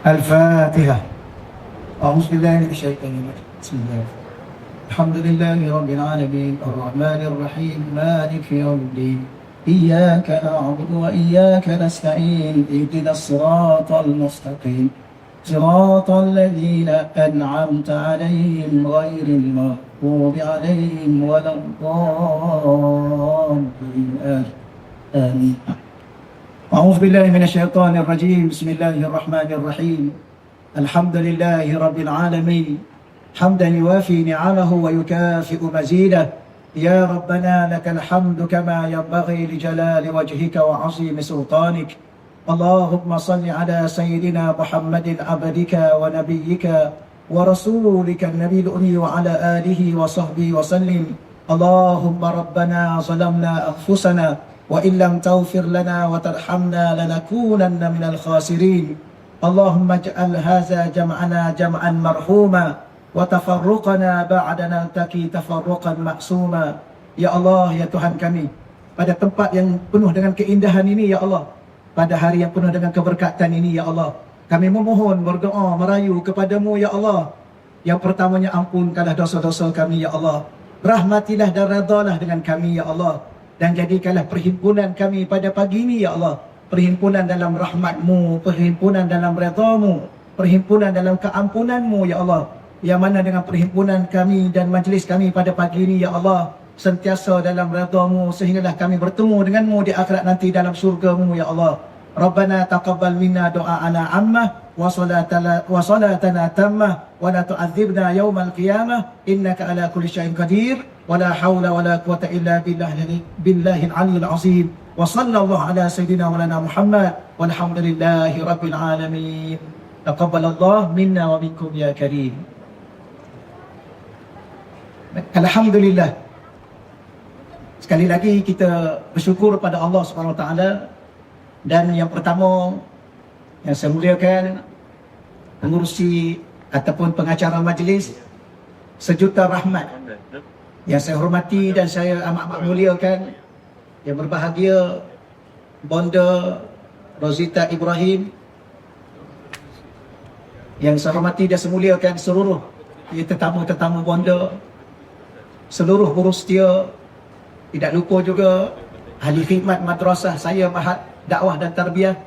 الفاتحة. أعوذ بالله من الشيطان الرجيم. بسم الله. الحمد لله رب العالمين الرحمن الرحيم مالك يوم الدين إياك نعبد وإياك نستعين اهدنا الصراط المستقيم صراط الذين أنعمت عليهم غير المغضوب عليهم ولا الضالين آمين. أعوذ بالله من الشيطان الرجيم. بسم الله الرحمن الرحيم. الحمد لله رب العالمين حمدا يوافي نعمه ويكافئ مزيده. يا ربنا لك الحمد كما ينبغي لجلال وجهك وعظيم سلطانك. اللهم صل على سيدنا محمد عبدك ونبيك ورسولك النبي الأمي وعلى آله وصحبه وسلم. اللهم ربنا ظلمنا أنفسنا وإن لم تغفر لنا وترحمنا لنكونن من الخاسرين. اللهم اجعل هذا جمعنا جمعا مرحوما وتفرقنا بعد نلتقي تفرقا معصوما. Ya Allah, ya Tuhan kami, pada tempat yang penuh dengan keindahan ini, ya Allah, pada hari yang penuh dengan keberkatan ini, ya Allah, kami memohon, berdoa, merayu kepadamu, ya Allah. Yang pertamanya, ampunkanlah dosa-dosa kami, ya Allah. Rahmatilah dan redalah dengan kami, ya Allah. Dan jadikanlah perhimpunan kami pada pagi ini, ya Allah, perhimpunan dalam rahmat-Mu, perhimpunan dalam redamu, perhimpunan dalam keampunan-Mu, ya Allah. Yang mana dengan perhimpunan kami dan majlis kami pada pagi ini, ya Allah, sentiasa dalam redamu, sehinggalah kami bertemu denganmu di akhirat nanti dalam syurga-Mu, ya Allah. Rabbana taqabbal minna du'a'ana ammah wa salatana tammah wa la tu'adzibna yawmal qiyamah innaka ala kulli syai'in qadir wa la hawla wa la quwwata illa billahil aliyyil azim. Wa sallallahu ala sayyidina wa lana Muhammad walhamdulillahi rabbil alamin. Taqabbalallah minna wa minkum ya karim. Alhamdulillah. Sekali lagi kita bersyukur pada Allah Subhanahu Wa Taala. Dan yang pertama yang saya muliakan, pengurusi ataupun pengacara majlis Sejuta Rahmat yang saya hormati dan saya amat-amat muliakan, yang berbahagia Bonda Rozita Ibrahim, yang saya hormati dan saya muliakan seluruh tetamu-tetamu Bonda, seluruh urus dia, tidak lupa juga ahli khidmat madrasah saya Mahat Dakwah dan Tarbiyah,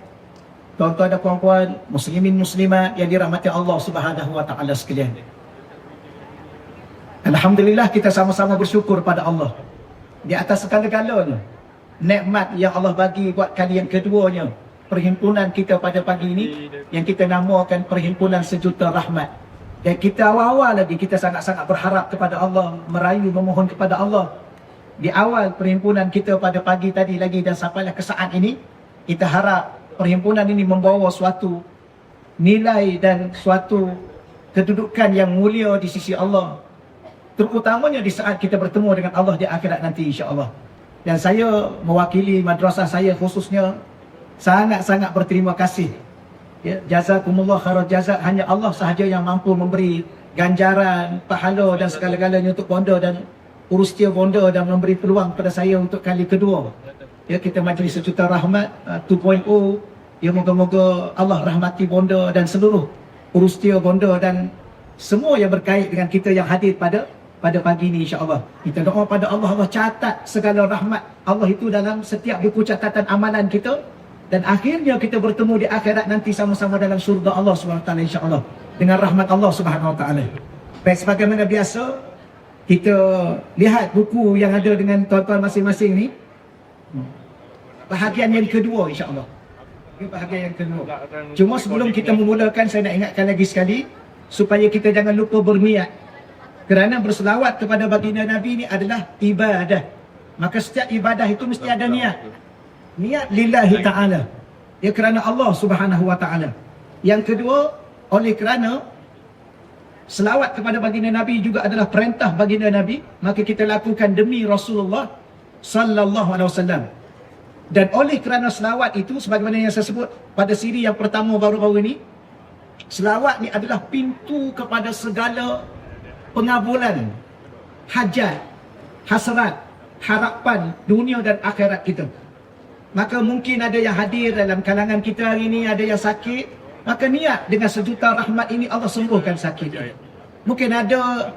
tuan-tuan dan puan-puan, muslimin muslimat yang dirahmati Allah Subhanahu Wa Taala sekalian. Alhamdulillah, kita sama-sama bersyukur pada Allah di atas segala-galanya nikmat yang Allah bagi buat kali yang keduanya, perhimpunan kita pada pagi ini yang kita namakan Perhimpunan Sejuta Rahmat. Dan kita awal-awal lagi kita sangat-sangat berharap kepada Allah, merayu memohon kepada Allah. Di awal perhimpunan kita pada pagi tadi lagi dan sampailah ke saat ini, kita harap perhimpunan ini membawa suatu nilai dan suatu kedudukan yang mulia di sisi Allah, terutamanya di saat kita bertemu dengan Allah di akhirat nanti, insya-Allah. Dan saya mewakili madrasah saya khususnya sangat-sangat berterima kasih. Ya, jazakumullah khairal jazak. Hanya Allah sahaja yang mampu memberi ganjaran, pahala dan segala-galanya untuk Bonda dan urus dia Bonda, dan memberi peluang kepada saya untuk kali kedua. Ya, kita majlis Sejuta Rahmat 2.0. Ya, moga-moga Allah rahmati Bonda dan seluruh urus dia Bonda dan semua yang berkait dengan kita yang hadir pada pagi ini, insya-Allah. Kita doa pada Allah, Allah catat segala rahmat Allah itu dalam setiap buku catatan amalan kita. Dan akhirnya kita bertemu di akhirat nanti sama-sama dalam surga Allah SWT, insya-Allah, dengan rahmat Allah Subhanahu Wa Taala. Baik, sebagaimana biasa, kita lihat buku yang ada dengan tuan-tuan masing-masing ni. Bahagian yang kedua, insya-Allah. Bahagian yang kedua. Cuma sebelum kita memulakan, saya nak ingatkan lagi sekali supaya kita jangan lupa berniat. Kerana berselawat kepada baginda Nabi ini adalah ibadah. Maka setiap ibadah itu mesti ada niat. Niat lillahi ta'ala, ya, kerana Allah Subhanahu Wa Ta'ala. Yang kedua, oleh kerana selawat kepada baginda Nabi juga adalah perintah baginda Nabi, maka kita lakukan demi Rasulullah Sallallahu Alaihi Wasallam. Dan oleh kerana selawat itu, sebagaimana yang saya sebut pada siri yang pertama baru-baru ini, selawat ni adalah pintu kepada segala pengabulan hajat, hasrat, harapan dunia dan akhirat kita. Maka mungkin ada yang hadir dalam kalangan kita hari ini, ada yang sakit, Maka niat dengan sejuta rahmat ini Allah sembuhkan sakit. Mungkin ada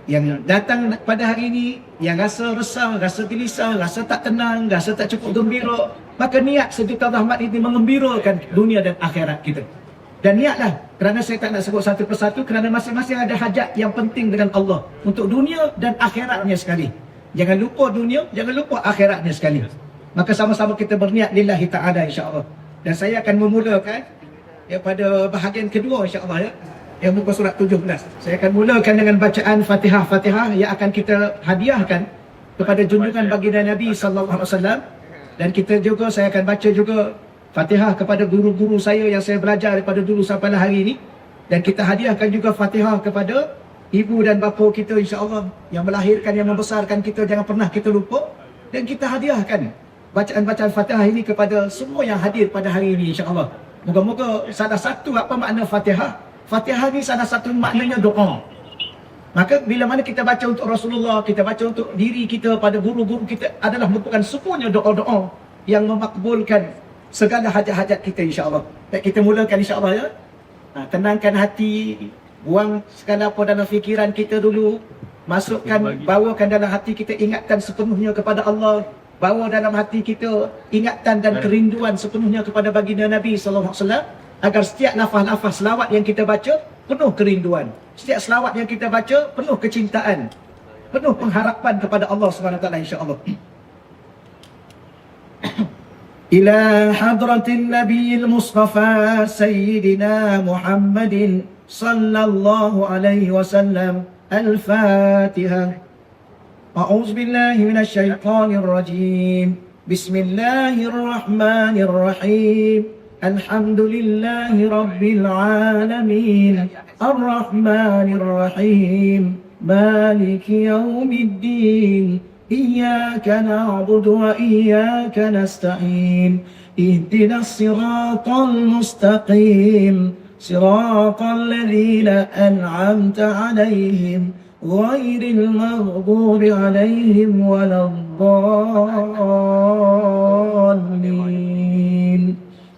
yang datang pada hari ini yang rasa resah, rasa gelisah, rasa tak tenang, rasa tak cukup gembira. Maka niat sejuta rahmat ini mengembirakan dunia dan akhirat kita. Dan niatlah, kerana saya tak nak sebut satu persatu, kerana masing-masing ada hajat yang penting dengan Allah untuk dunia dan akhiratnya sekali. Jangan lupa dunia, jangan lupa akhiratnya sekali. Maka sama-sama kita berniat lillahi ta'ala insya-Allah. Dan saya akan memulakan daripada bahagian kedua insya-Allah, yang muka surat 17. Saya akan mulakan dengan bacaan Fatihah yang akan kita hadiahkan kepada junjungan baginda Nabi sallallahu alaihi wasallam. Dan kita juga, saya akan baca juga Fatihah kepada guru-guru saya yang saya belajar daripada dulu sampai hari ini. Dan kita hadiahkan juga Fatihah kepada ibu dan bapa kita insya-Allah yang melahirkan, yang membesarkan kita, jangan pernah kita lupa. Dan kita hadiahkan bacaan-bacaan Fatihah ini kepada semua yang hadir pada hari ini insya-Allah. Moga-moga salah satu apa makna Fatihah? Fatihah ni salah satu maknanya doa. Maka bila mana kita baca untuk Rasulullah, kita baca untuk diri kita, pada guru-guru kita, adalah merupakan semuanya doa-doa yang memakbulkan segala hajat-hajat kita insya-Allah. Baik, kita mulakan insya-Allah ya. Tenangkan hati, buang segala apa dalam fikiran kita dulu. Masukkan, bawakan dalam hati kita ingatan sepenuhnya kepada Allah. Bawa dalam hati kita ingatan dan kerinduan sepenuhnya kepada baginda Nabi sallallahu alaihi wasallam. Agar setiap lafaz-lafaz selawat yang kita baca penuh kerinduan. Setiap selawat yang kita baca penuh kecintaan, penuh pengharapan kepada Allah SWT insya-Allah. Ila hadratin Nabiyil Mustafa Sayyidina Muhammadin sallallahu alaihi wasallam. Al-Fatihah. A'udzu billahi minasy syaithanir rajim. Bismillahirrahmanirrahim. الحمد لله رب العالمين الرحمن الرحيم مالك يوم الدين إياك نعبد وإياك نستعين اهدنا الصراط المستقيم صراط الذين أنعمت عليهم غير المغضوب عليهم ولا الضالين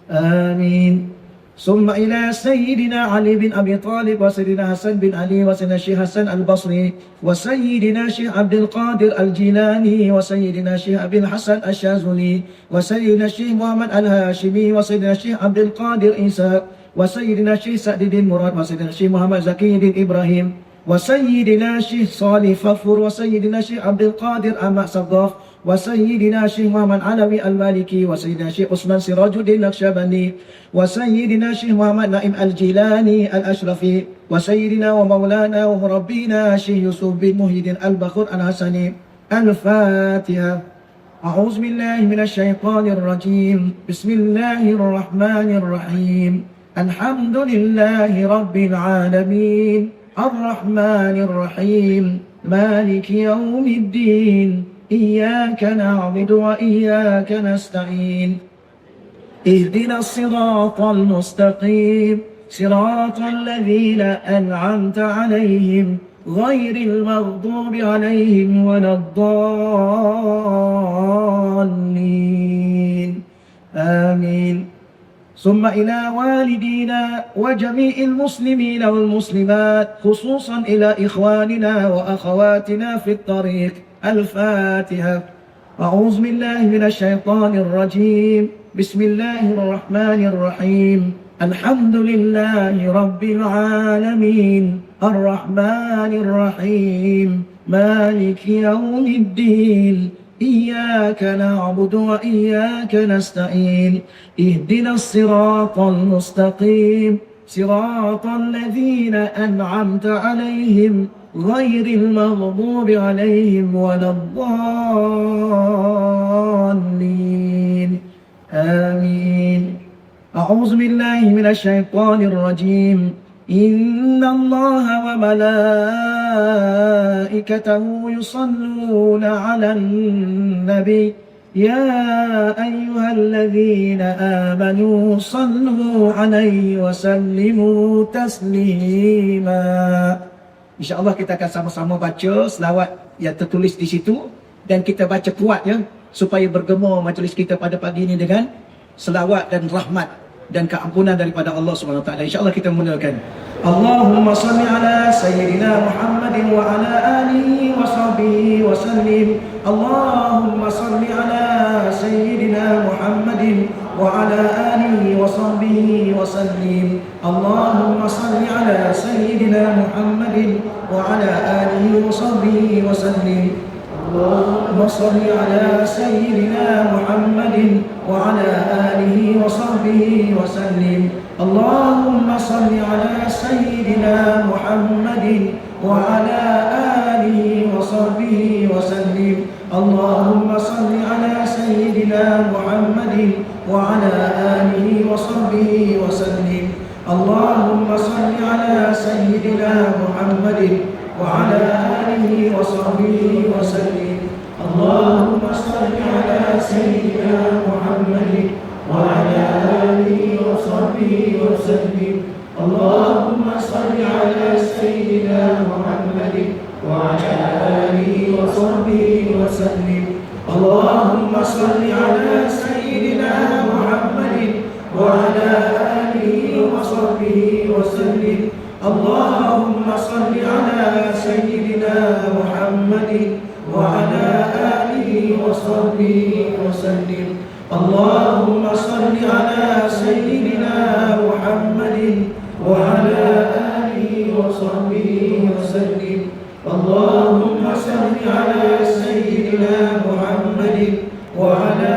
آمين. ثم إلى سيدنا علي بن أبي طالب وسيدنا حسن بن علي وسيدنا الشيخ حسن البصري وسيدنا الشيخ عبد القادر الجيلاني وسيدنا الشيخ أبي الحسن الشاذلي وسيدنا الشيخ محمد الهاشمي وسيدنا الشيخ عبد القادر إسحاق وسيدنا الشيخ سعد بن مراد وسيدنا الشيخ محمد زكي بن إبراهيم وسيدنا الشيخ صالح فخر وسيدنا الشيخ عبد القادر أحمد صداف وسيدنا الشيخ محمد علوي المالكي وسيدنا الشيخ عثمان سراج الدين النقشبندي وسيدنا الشيخ محمد نائم الجيلاني الأشرفي وسيدنا ومولانا ومربينا الشيخ يوسف بن محي الدين البخور الحسني. الفاتحة. أعوذ بالله من الشيطان الرجيم. بسم الله الرحمن الرحيم. الحمد لله رب العالمين الرحمن الرحيم مالك يوم الدين إياك نعبد وإياك نستعين اهدنا الصراط المستقيم صراط الذين أنعمت عليهم غير المغضوب عليهم ولا الضالين آمين. ثم إلى والدينا وجميع المسلمين والمسلمات خصوصا إلى إخواننا وأخواتنا في الطريق. الفاتحة. أعوذ بالله من الشيطان الرجيم. بسم الله الرحمن الرحيم. الحمد لله رب العالمين الرحمن الرحيم مالك يوم الدين إياك نعبد وإياك نستعين اهدنا الصراط المستقيم صراط الذين أنعمت عليهم غير المغضوب عليهم ولا الضالين آمين. أعوذ بالله من الشيطان الرجيم. إن الله وملائكته يصلون على النبي يا أيها الذين آمنوا صلوا عليه وسلموا تسليما. InsyaAllah kita akan sama-sama baca selawat yang tertulis di situ dan kita baca kuat ya, supaya bergema majlis kita pada pagi ini dengan selawat dan rahmat dan keampunan daripada Allah Subhanahu Wa Taala. InsyaAllah kita mulakan. Allahumma salli ala Sayyidina Muhammadin wa ala alihi wa sahbihi wa sallim. Allahumma salli ala Sayyidina Muhammadin wa ala alihi wa sahbihi wa sallim. Allahumma salli ala Sayyidina Muhammadin wa ala alihi wa sahbihi wa sallim. اللهم صل على سيدنا محمد وعلى آله وصحبه وسلم. اللهم صل على سيدنا محمد وعلى آله وصحبه وسلم. اللهم صل على سيدنا محمد وعلى آله وصحبه وسلم. اللهم صل على سيدنا محمد وعلى آله وصحبه وسلم. اللهم صل على سيدنا محمد وعلى آله وصحبه وسلم. اللهم صل على سيدنا محمد وعلى آله وصحبه وسلم. اللهم صل على سيدنا محمد وعلى آله وصحبه وسلم. اللهم صل على سيدنا محمد وعلى آله وصحبه وسلم. اللهم صل على سيدنا محمد وعلى آله وصحبه وسلم. اللهم صل على سيدنا محمد وعلى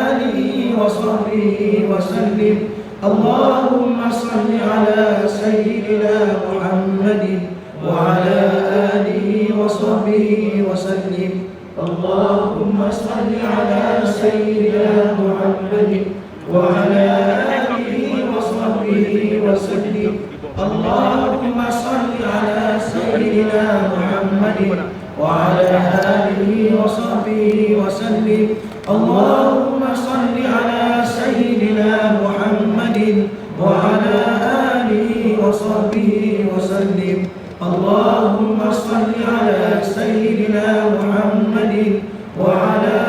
آله وصحبه وسلم. اللهم صل على سيدنا محمد وعلى آله وصحبه وسلم. اللهم صل على سيدنا محمد وعلى آله وصحبه وسلم. اللهم صل على سيدنا محمد وعلى آله وصحبه وسلم. اللهم صل على سيدنا محمد وعلى آله وصحبه وسلم. اللهم صل على سيدنا محمد وعلى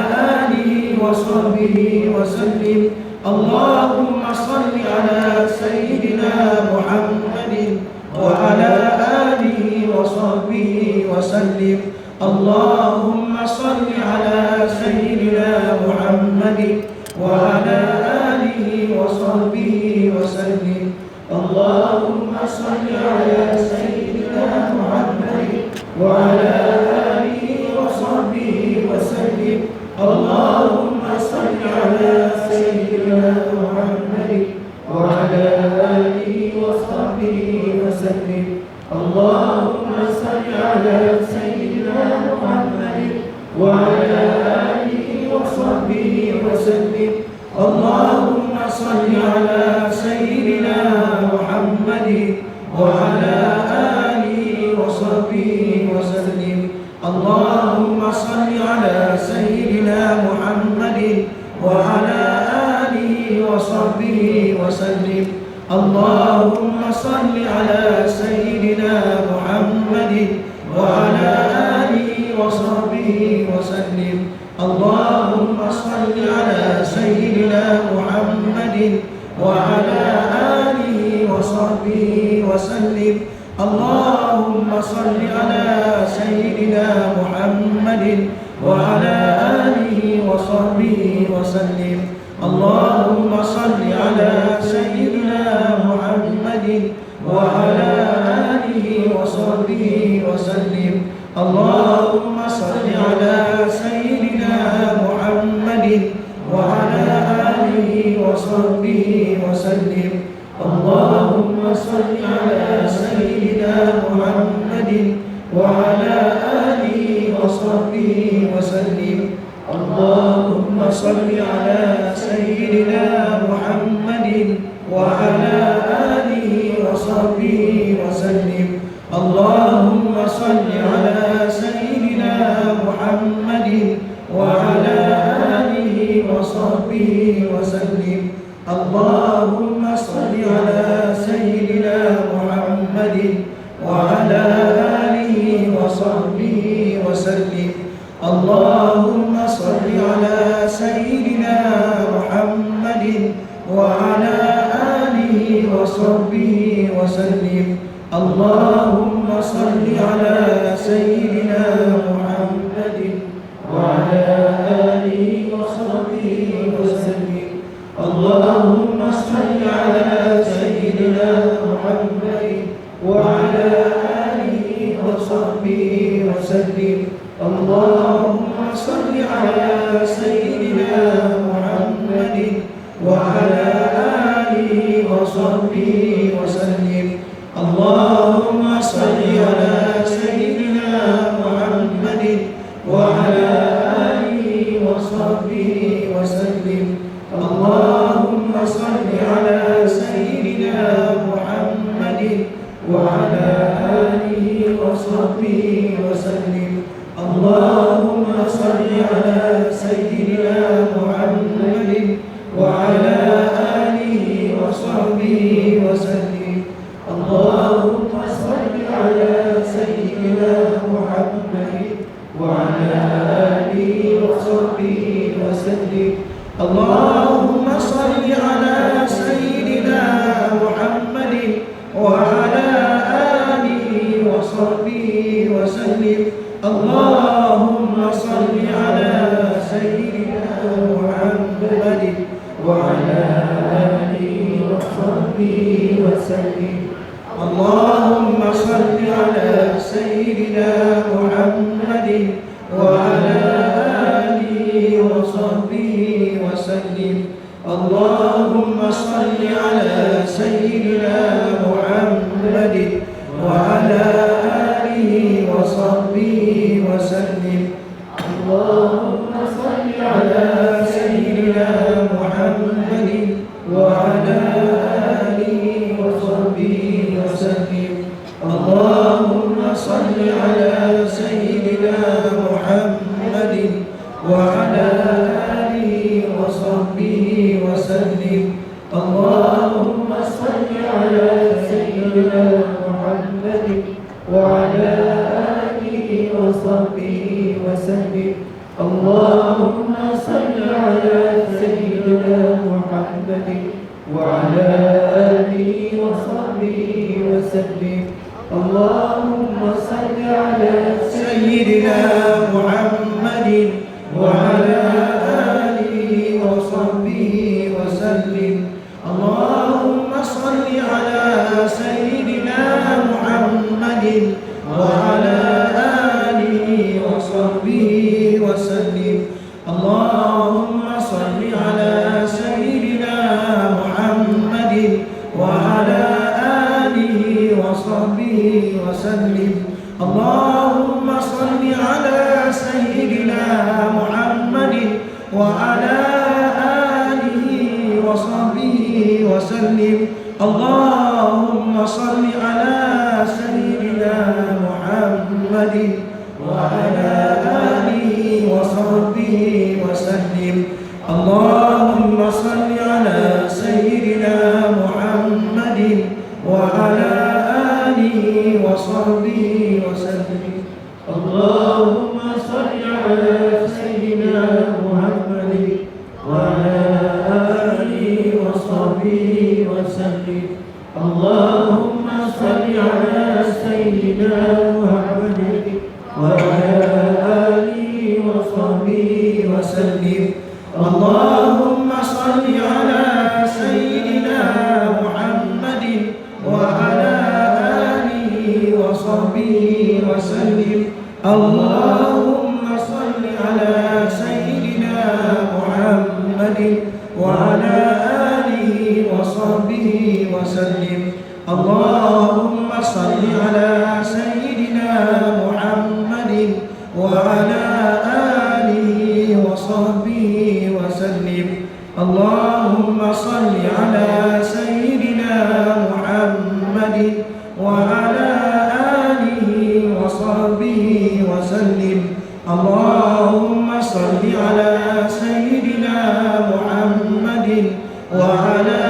آله وصحبه وسلم. اللهم صل على سيدنا محمد وعلى آله وصحبه وسلم. اللهم صل على سيدنا محمد وعلى آله وصحبه وسلم. اللهم صل على سيدنا محمد وعلى آله وصحبه وسلم. اللهم صل على سيدنا محمد وعلى آله وصحبه وسلم. اللهم صل على سيدنا محمد وعلى آله وصحبه وسلم. اللهم صل على سيدنا محمد وعلى آله وصحبه وسلم. اللهم صل على سيدنا محمد وعلى آله وصحبه وسلم. اللهم صل على سيدنا محمد وعلى آله وصحبه وسلم. اللهم صل على سيدنا محمد وعلى آله وصحبه وسلم. اللهم صل على سيدنا محمد وعلى آله وصحبه وسلم. اللهم صل على سيدنا محمد وعلى آله وصحبه وسلم. اللهم صل على سيدنا محمد وعلى آله وصحبه وسلم. اللهم صل على سيدنا محمد وعلى آله وصحبه وسلم. اللهم صل على سيدنا محمد وعلى آله وصحبه وسلم. اللهم صل على سيدنا محمد وعلى آله وصحبه وسلم. اللهم صل على سيدنا محمد وعلى آله وصحبه وسلم. اللهم صل على سيدنا محمد وعلى وسلم. اللهم صل على سيدنا محمد وعلى آله وصحبه وسلم. اللهم صل على سيدنا محمد وعلى آله وصحبه وسلم. اللهم صل على سيدنا محمد وعلى آله وصحبه وسلم. اللهم صل على سيدنا محمد وعلى آله وصحبه وسلم. اللهم صل على سيدنا محمد وعلى آله وصحبه وسلم. اللهم صل على سيدنا محمد وعلى آله وصحبه وسلم. اللهم صل على سيدنا محمد وعلى آله وصحبه وسلم. اللهم صل على سيدنا محمد وعلى آله وصحبه وسلم. اللهم صل على سيدنا محمد وعلى آله وصحبه وسلم. اللهم صل على سيدنا محمد وعلى آله وصحبه وسلم. اللهم صل على سيدنا محمد وعلى آله وصحبه وسلم. اللهم صل على سيدنا محمد وعلى آله وصحبه وسلم. اللهم صل على سيدنا محمد وعلى آله وصحبه وسلم. اللهم صل على سيدنا محمد وعلى آله وصحبه وسلم. اللهم صل على سيدنا محمد وعلى آله وصحبه وسلم. اللهم صل على سيدنا محمد وعلى آله وصحبه وسلم. اللهم صل على سيدنا محمد وعلى آله وصحبه وسلم. اللهم صل على سيدنا محمد وعلى آله وصحبه وسلم. اللهم صل على سيدنا محمد وعلى آله وصحبه وسلم. اللهم صل على سيدنا محمد وعلى آله وصحبه وسلم. اللهم صل على سيدنا محمد وعلى آله وصحبه وسلم. اللهم صل على سيدنا محمد وعلى آله وصحبه وسلم. اللهم صل على سيدنا محمد وعلى آله وصحبه وسلم. اللهم صل على سيدنا محمد وعلى آله وصحبه وسلم. اللهم صل على سيدنا محمد وعلى آله وصحبه وسلم. اللهم صل على سيدنا محمد وعلى آله وصحبه وسلم. اللهم صل على سيدنا محمد وعلى آله وصحبه وسلم. اللهم صل على سيدنا محمد وعلى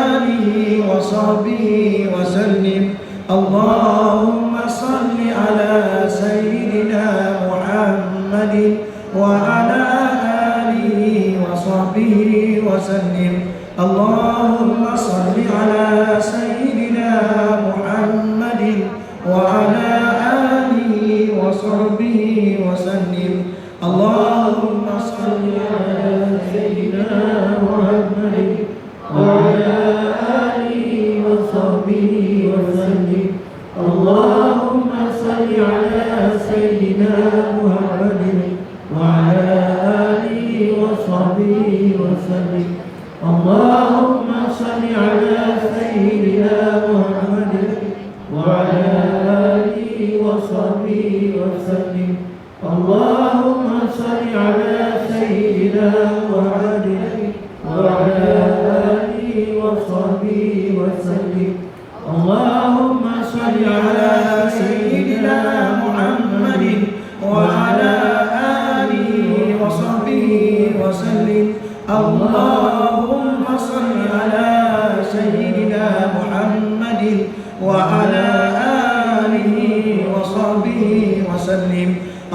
آله وصحبه وسلم. اللهم صل على سيدنا محمد وعلى آله وصحبه وسلم. اللهم صل على سيدنا محمد وعلى آله وصحبه وسلم. اللهم صل على سيدنا محمد وعلى آله وصحبه وسلم. اللهم صل على سيدنا محمد وعلى آله وصحبه وسلم. اللهم صل على سيدنا محمد وعلى آله وصحبه وسلم. اللهم صل على سيدنا محمد وعلى آله وصحبه وسلم. اللهم صل على سيدنا محمد وعلى آله وصحبه وسلم. اللهم صل على سيدنا محمد وعلى آله وصحبه وسلم.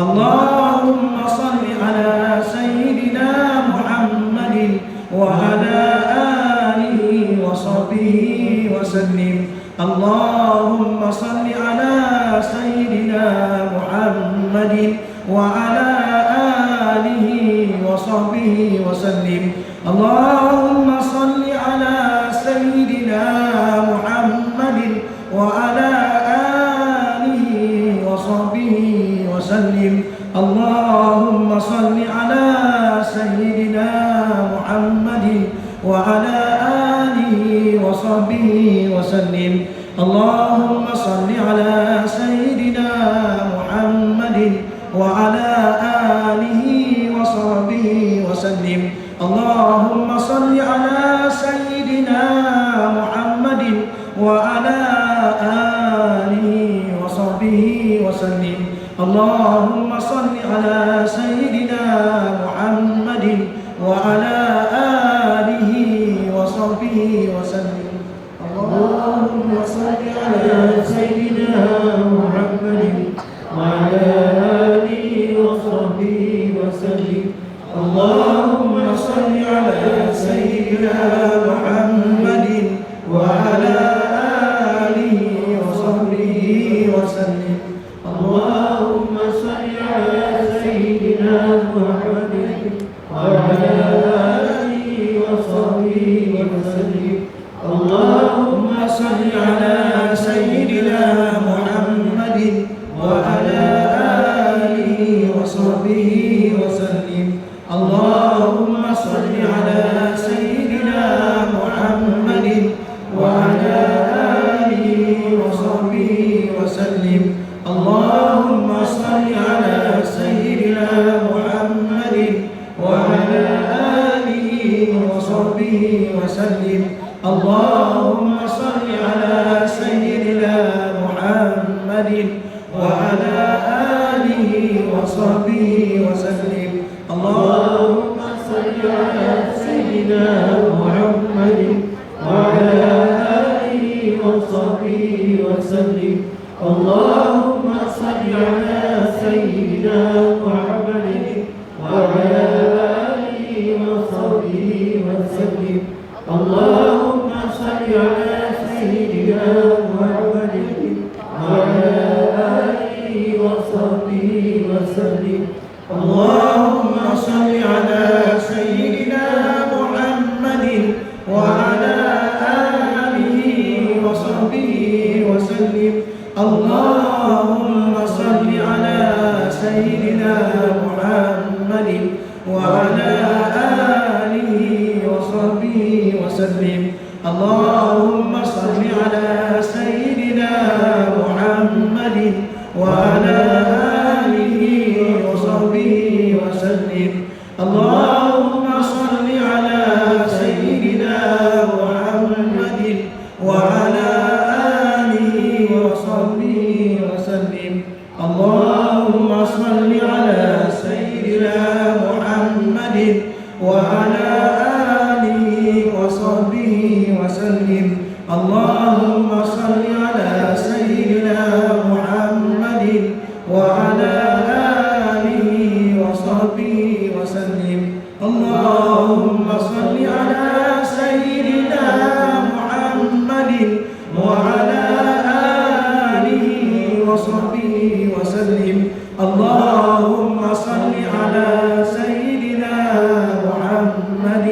اللهم صل على سيدنا محمد وعلى آله وصحبه وسلم. اللهم صل على سيدنا محمد وعلى آله وصحبه وسلم. اللهم صل على سيدنا محمد وعلى آله وصحبه وسلم. اللهم صل على سيدنا محمد وعلى آله وصحبه وسلم. اللهم صل على سيدنا محمد وعلى آله وصحبه وسلم. اللهم صل على سيدنا محمد وعلى آله وصحبه وسلم. اللهم صل على سيدنا محمد وعلى آله وصحبه وسلم. اللهم صل على سيدنا محمد وعلى آله وصحبه وسلم. اللهم صل على سيدنا محمد وعلى آله وصحبه وسلم. اللهم صل على سيدنا محمد وعلى آله وصحبه وسلم. اللهم صل على سيدنا محمد وعلى آله وصحبه وسلم. اللهم صل على سيدنا محمد وعلى آله وصحبه وسلم. اللهم صل على سيدنا محمد وعلى آله وصحبه وسلم. اللهم صل على سيدنا محمد وعلى آله وصحبه وسلم. اللهم صل على سيدنا محمد وعلى آله وصحبه وسلم. اللهم صل على سيدنا محمد وعلى آله وصحبه وسلم. اللهم صل على سيدنا محمد وعلى آله وصحبه وسلم. اللهم صل على سيدنا محمد وعلى آله وصحبه وسلم. اللهم صل على سيدنا محمد وعلى آله وصحبه وسلم. اللهم صل على سيدنا محمد وعلى آله وصحبه وسلم. اللهم صل على سيدنا محمد وعلى آله وصحبه وسلم. اللهم صل على سيدنا محمد وعلى آله وصحبه وسلم. اللهم صل على سيدنا محمد وصحبه وسلم. اللهم صل على سيدنا محمد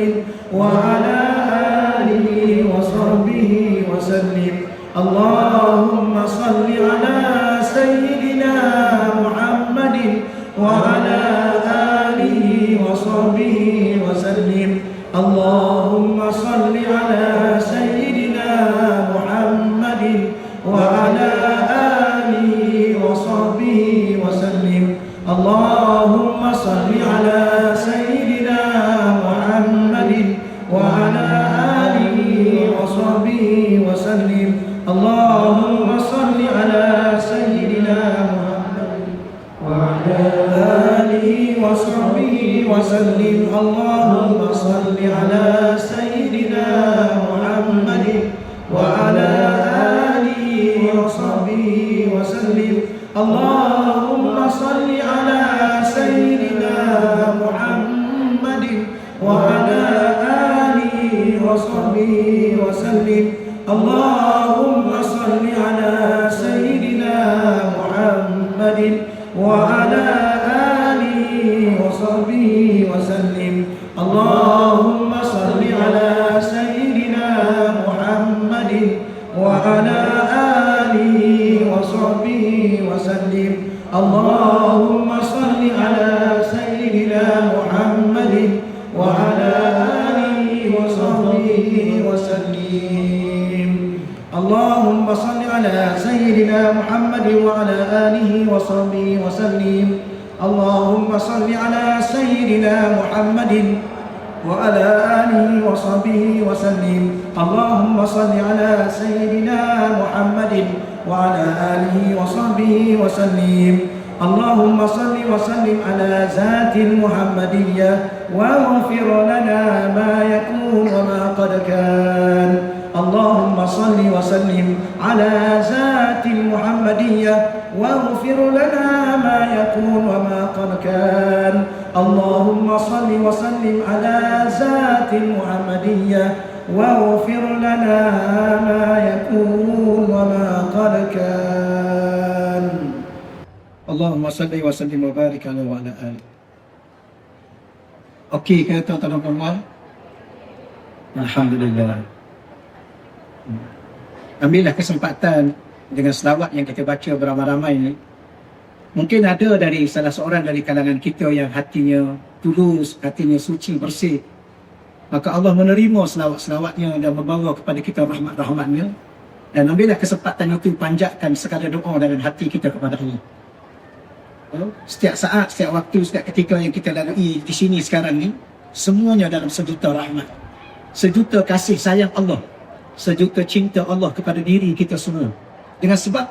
وعلى آله وصحبه وسلم. اللهم صل على سيدنا محمد وعلى آله وصحبه وسلم. اللهم صل على سيدنا محمد وعلى آله وصحبه وسلم. اللهم صل على سيدنا محمد وعلى آله وصحبه وسلم. اللهم صل على سيدنا محمد وعلى آله وصحبه وسلم. اللهم صل على سيدنا محمد وعلى آله وصحبه وسلم. اللهم صل على سيدنا محمد وعلى آله وصحبه وسلم. اللهم صل على سيدنا محمد وعلى آله وصحبه وسلم. اللهم صل على سيدنا محمد وعلى آله وصحبه وسلم. اللهم صل على سيدنا محمد وعلى آله وصحبه وسلم. اللهم صل على سيدنا محمد وعلى آله وصحبه وسلم. اللهم صل على سيدنا محمد وعلى آله وصحبه وسلم. اللهم صل على سيدنا محمد وعلى آله وصحبه وسلم. اللهم صل وسلم على ذات المحمدية واغفر لنا ما يكون وما قد كان. اللهم صل وسلم على ذات المحمدية واغفر لنا ما يكون وما قد كان. اللهم صل وسلم على ذات المحمدية واغفر لنا ما يكون وما قد كان. اللهم صل وسلم وبارك على وعلى آله. Okey ke tuan-tuan dan puan? Alhamdulillah. Ambillah kesempatan dengan selawat yang kita baca beramai-ramai ni. Mungkin ada dari salah seorang dari kalangan kita yang hatinya tulus, hatinya suci, bersih. Maka Allah menerima selawat-selawatnya dan membawa kepada kita rahmat-rahmatnya. Dan ambillah kesempatan itu, panjatkan segala doa dalam hati kita kepada Allah. Setiap saat, setiap waktu, setiap ketika yang kita lalui di sini sekarang ni, semuanya dalam sejuta rahmat, sejuta kasih sayang Allah, sejuta cinta Allah kepada diri kita semua. Dengan sebab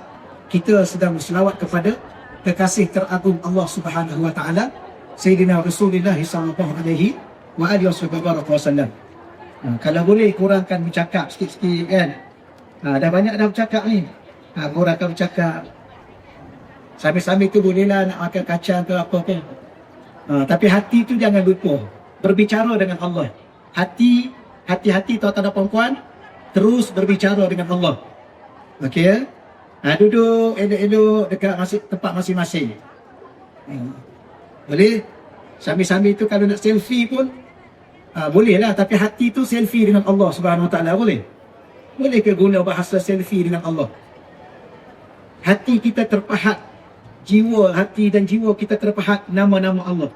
kita sedang berselawat kepada kekasih teragung Allah Subhanahu wa taala, Sayyidina Rasulullah sallallahu alaihi wa alihi wasallam. Kalau boleh kurangkan bercakap sikit-sikit kan. Dah banyak dah bercakap ni. Kurangkan bercakap. Sambil-sambil tu bolehlah nak makan kacang ke apa ke. Tapi hati tu jangan lupa berbicara dengan Allah. Hati-hati tuan-tuan dan puan-puan, terus berbicara dengan Allah. Okey. Duduk elok-elok dekat tempat masing-masing. Boleh? Sambil-sambil tu kalau nak selfie pun bolehlah, tapi hati tu selfie dengan Allah Subhanahu Wa Taala boleh? Boleh ke guna bahasa selfie dengan Allah? Hati kita terpahat, hati dan jiwa kita terpahat nama-nama Allah.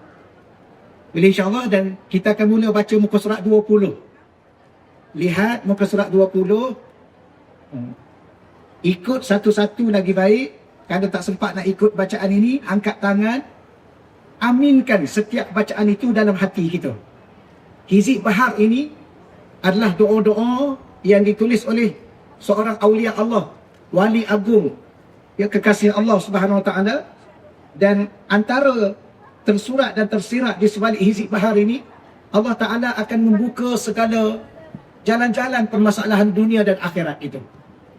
Boleh insya-Allah, dan kita akan mula baca muka surat 20. Lihat muka surat 20. Ikut satu-satu lagi baik. Kalau tak sempat nak ikut bacaan ini, angkat tangan. Aminkan setiap bacaan itu dalam hati kita. Hizib Bahar ini adalah doa-doa yang ditulis oleh seorang awliya Allah, wali agung, ya, kekasih Allah Subhanahu Wa Taala. Dan antara tersurat dan tersirat di sebalik Hizib Bahar ini, Allah Ta'ala akan membuka segala jalan-jalan permasalahan dunia dan akhirat itu.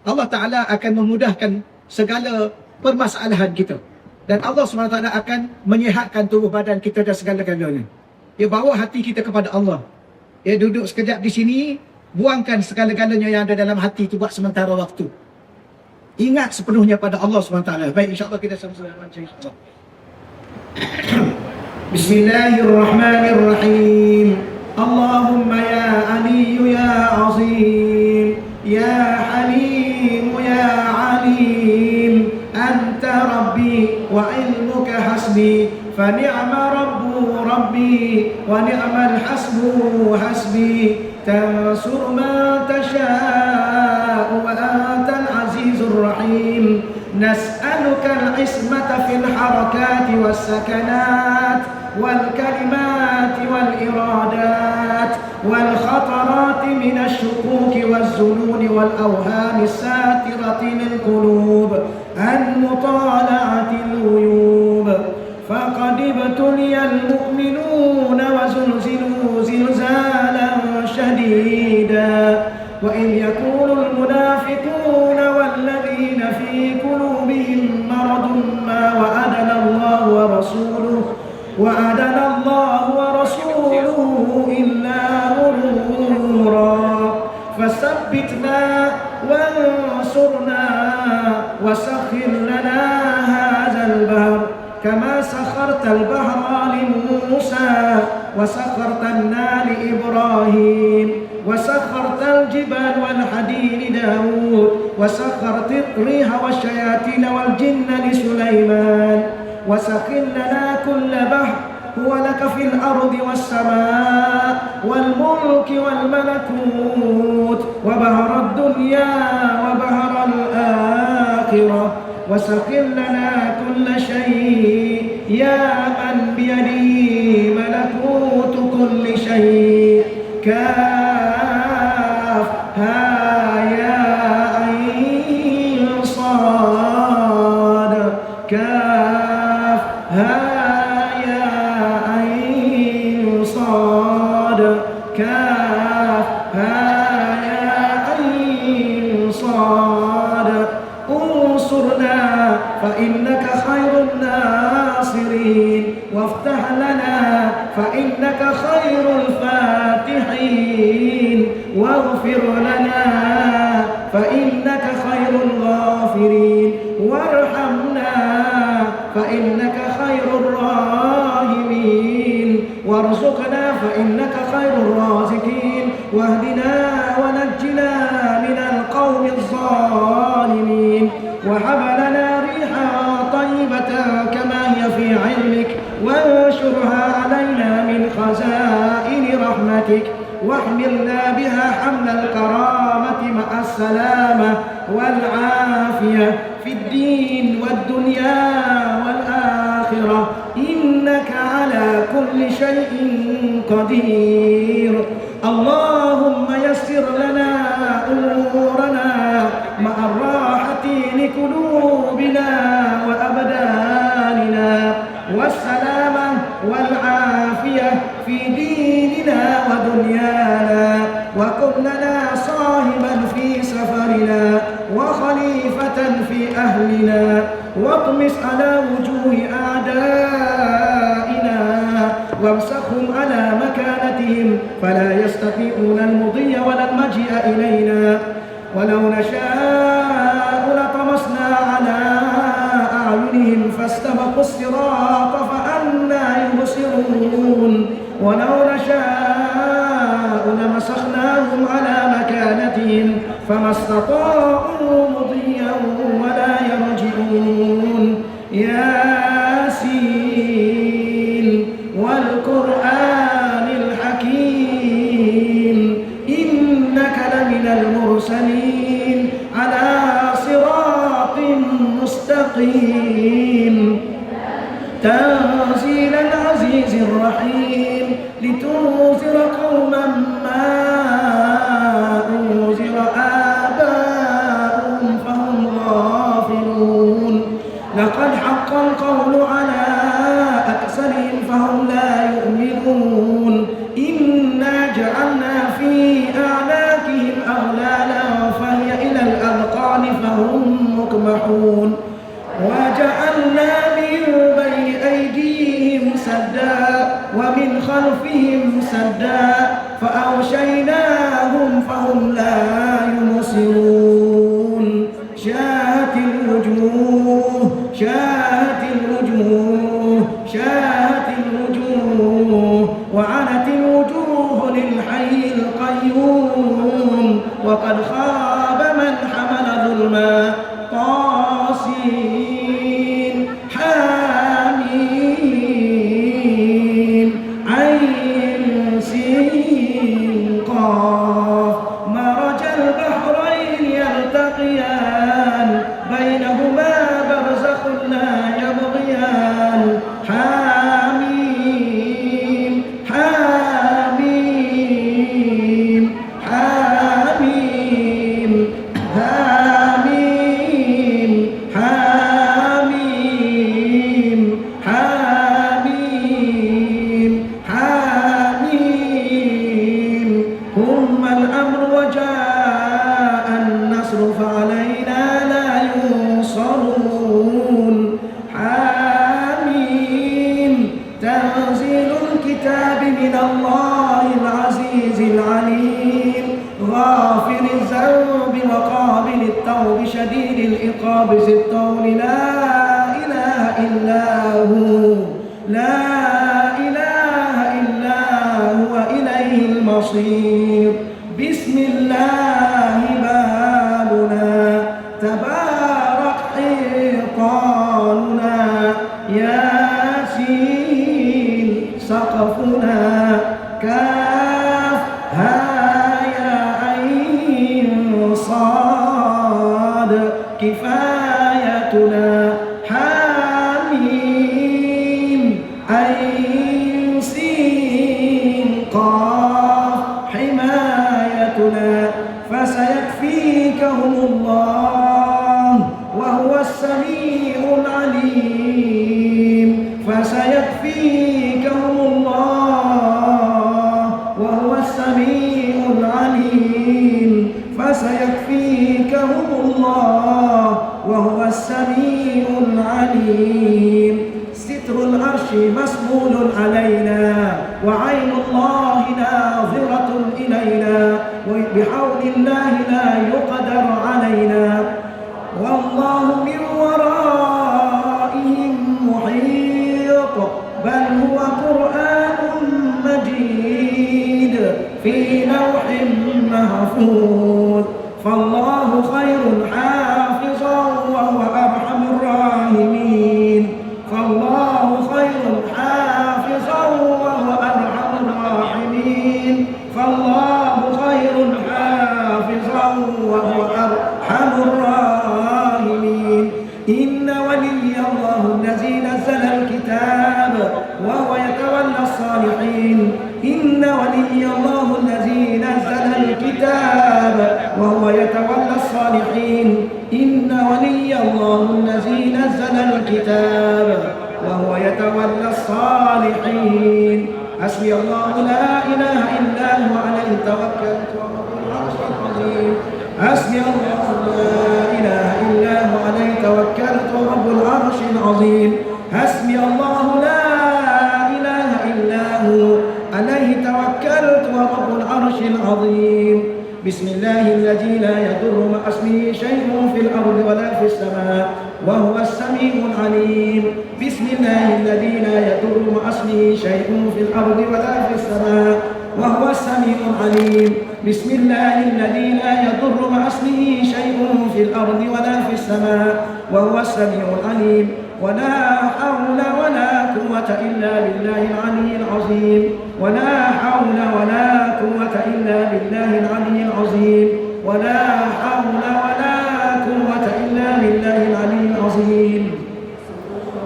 Allah Ta'ala akan memudahkan segala permasalahan kita. Dan Allah SWT akan menyihatkan tubuh badan kita dan segala-galanya. Ya, bawa hati kita kepada Allah. Ya, duduk sekejap di sini, buangkan segala-galanya yang ada dalam hati itu buat sementara waktu. ingat sepenuhnya pada Allah SWT. Baik, insyaAllah kita sama-sama baca insyaAllah. Bismillahirrahmanirrahim. Allahumma ya Ali ya Azim ya Halim ya Alim, anta Rabbi wa ilmuka hasbi, fa ni'ma Rabbu Rabbi wa ni'mal hasbu hasbi, tansur ma tasha'u wa antal azizur rahim. نسألك العصمة في الحركات والسكنات والكلمات والإرادات والخطرات من الشكوك والظنون والأوهام الساترة للقلوب عن مطالعة الغيوب. فقد ابتلي المؤمنون وزلزلوا زلزالا شديدا، وإذ يقول المنافقون والذين في قلوبهم مرض ما وعدنا الله ورسوله إلا غرورا. فثبتنا وانصرنا وسخر لنا هذا البحر كما سخرت البحر لموسى وسخرتنا لإبراهيم وسخرت الجبال والحديد لداود وسخرت الريح والشياطين والجن لسليمان وسخر لنا كل بحر هو لك في الأرض والسماء والملك والملكوت وبهر الدنيا وبهر الآخرة وسخر لنا كل شيء يا من بيده ملكوت كل شيء. كاف ها يا عين صاد، كاف ها يا عين صاد، كاف ها يا عين صاد. انصرنا فإنك خير الناصرين، وافتح لنا فإنك خير الفاتحين، واغفر لنا فإنك خير الغافرين، وارحمنا فإنك خير الراحمين، وارزقنا فإنك خير الرازقين، واهدنا ونجنا من القوم الظالمين، وهب لنا ريحا طيبة كما هي في علمك، وانشرها علينا من خزائن رحمتك، واحملنا بها حمل الكرامة مع السلامة والعافية في الدين والدنيا والآخرة، إنك على كل شيء قدير. اللهم يسر لنا أمورنا مع الراحة لقلوبنا وأبداننا، والسلامة والعافية في ديننا ودنيانا، وكن لنا صاحبا في سفرنا وخليفة في أهلنا، واطمس على وجوه أعدائنا وامسخهم على مكانتهم فلا يستطيعون المضي ولا المجيء إلينا، ولو نشاء لطمسنا على أعينهم فاستبقوا الصراط فأنى يبصرون، ولو نشاء لمسخناهم على مكانتهم فما استطاعوا مضيا ولا يرجعون. ياسين والقرآن الحكيم إنك لمن المرسلين على صراط مستقيم، تنزيل العزيز الرحيم، لتنذر قوما ما أنذر آباؤهم فهم غافلون، لقد حق القول على أكثرهم فهم لا يؤمنون، إنا جعلنا في أعناقهم أغلالا فهي إلى الأذقان فهم مقمحون، وجعلنا من بين أيديهم سدا ومن خلفهم سدا فأغشيناهم فهم لا يبصرون. شاهد شاهت الوجوه شاهت الوجوه وعنت الوجوه للحي القيوم وقد خاب من حمل ظلما طاسين حامين عين سين قاف مرج البحرين يلتقيان بينهما برزخ لا يبغيان حاميم حاميم حاميم حاميم حاميم حاميم حاميم هم الأمر وجاء النصر فعلينا لا ينصرون حاميم تنزيل الكتاب من الله العزيز العليم غافر الذنب وقابل التوب شديد العقاب ذي الطول لا إله إلا هو لا إله إلا هو إليه المصير بسم الله بابنا تبارك حيطاننا ياسين سقفنا كاف ها يا عين صاد كفايتنا حاميم عين سين قاف حمايتنا فسيكفيكهم الله وهو السميع العليم فسيكفيكهم الله وهو السميع العليم فسيكفيكهم الله وهو السميع العليم ستر العرش مسمول علينا وعين الله ناظرة إلينا وبحول الله لا يقدر علينا والله من ورائهم محيط بل هو قرآن مجيد في لوح محفوظ فالله خير حافظا وهو أرحم الراحمين فالله خير حافظا وهو أرحم الراحمين فالله خير حافظا وهو أرحم الراحمين إن ولي الله الذي نزل الكتاب وهو يتولى الصالحين إن ولي الله الذي نزل الكتاب وهو يتولى الصالحين إن ولي الله الذي نزل الكتاب وهو يتولى الصالحين حسبي الله لا إله إلا هو عليه توكلت ورب العرش العظيم حسبي الله لا إله إلا هو عليه توكلت ورب العرش العظيم حسبي الله لا إله إلا هو عليه توكلت ورب العرش العظيم بسم الله الذي لا يضر مع اسمه شيء في الأرض ولا في السماء وهو السميع العليم بسم الله الذي لا يضر مع اسمه شيء في الأرض ولا في السماء وهو السميع العليم بسم الله الذي لا يضر مع اسمه شيء في الأرض ولا في السماء وهو السميع العليم ولا حول ولا قوة إلا بالله العلي العظيم ولا حول ولا قوة إلا بالله العلي العظيم ولا حول ولا قوة إلا بالله العلي العظيم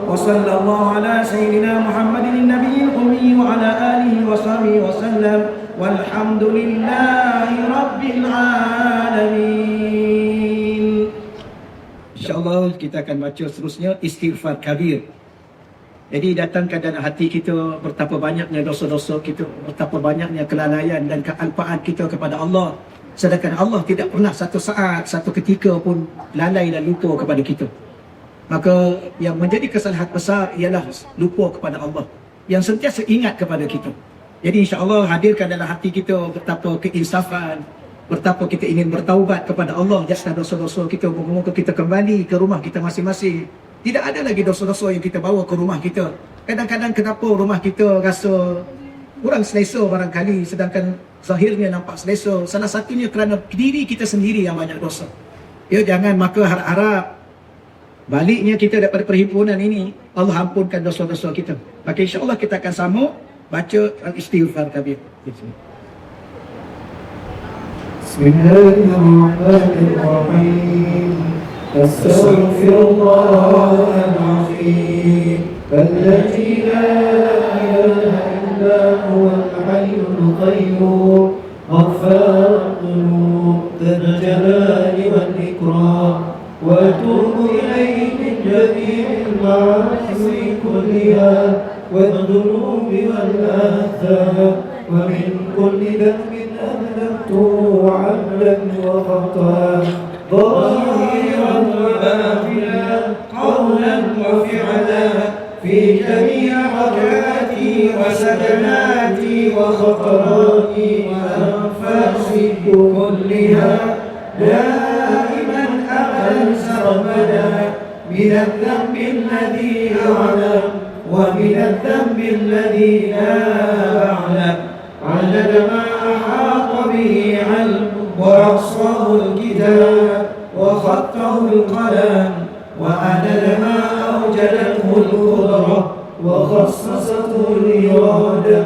وصلى الله على سيدنا محمد النبي الأمي وعلى آله وصحبه وسلم والحمد لله رب العالمين. InsyaAllah kita akan baca seterusnya istighfar kabir. Jadi datangkan dalam hati kita betapa banyaknya dosa-dosa kita, betapa banyaknya kelalaian dan kealpaan kita kepada Allah. Sedangkan Allah tidak pernah satu saat, satu ketika pun lalai dan lupa kepada kita. Maka yang menjadi kesalahan besar ialah lupa kepada Allah, yang sentiasa ingat kepada kita. Jadi insya-Allah hadirkan dalam hati kita betapa keinsafan, betapa kita ingin bertaubat kepada Allah atas dosa-dosa kita. Moga-moga kita kembali ke rumah kita masing-masing Tidak ada lagi dosa-dosa yang kita bawa ke rumah kita. Kadang-kadang kenapa rumah kita rasa kurang selesa barangkali, sedangkan zahirnya nampak selesa. Salah satunya kerana diri kita sendiri yang banyak dosa. Ya, jangan maka harap-harap baliknya kita daripada perhimpunan ini, Allah ampunkan dosa-dosa kita. Maka insya-Allah kita akan sambung baca al-istighfar kabir. Bismillahirrahmanirrahim. Astaghfirullahaladzim. Alladzi la ilaha illa huwal hayyul qayyum. Ghaffar dhunub dzal jalali wal ikram. وأتوب إليه من جميع المعاصي كلها والذنوب والآثام ومن كل ذنب أذنبته عمدا وخطأ ظاهرا وباطنا قولا وفعلا في جميع حركاتي وسكناتي وخطراتي وأنفاسي كلها دائما أبدا سرمدا من الذنب الذي أعلم ومن الذنب الذي لا أعلم عدد ما أحاط به علم وأحصاه الكتاب وخطه القلم وعدد ما أوجدته القدرة وخصصته الإرادة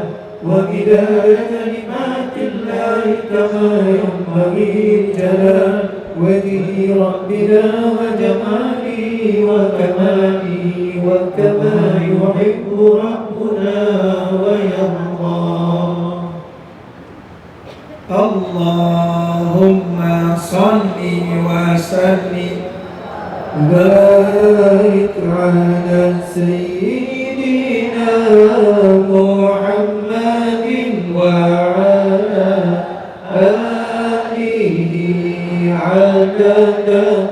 ومداد كلمات الله كما ينبغي جلال وجه ربنا وجماله وكماله وكما يحب ربنا ويرضى. اللهم صل وسلم وبارك على سيدنا محمد وعلى آله عدد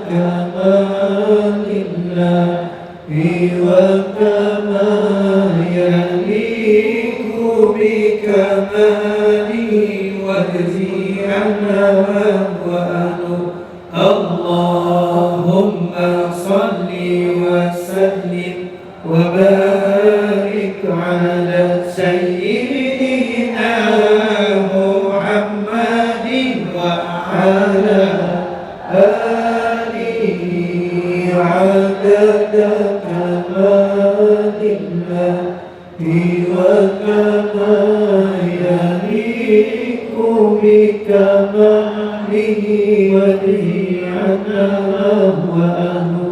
كمال الله وكما يليق بكماله واجزي عنا وأنه. اللهم صل وسلم وبارك على سيدنا محمد وعلى آله عدد كمال الله وكما يليق بكماله وجه عنا وأهله.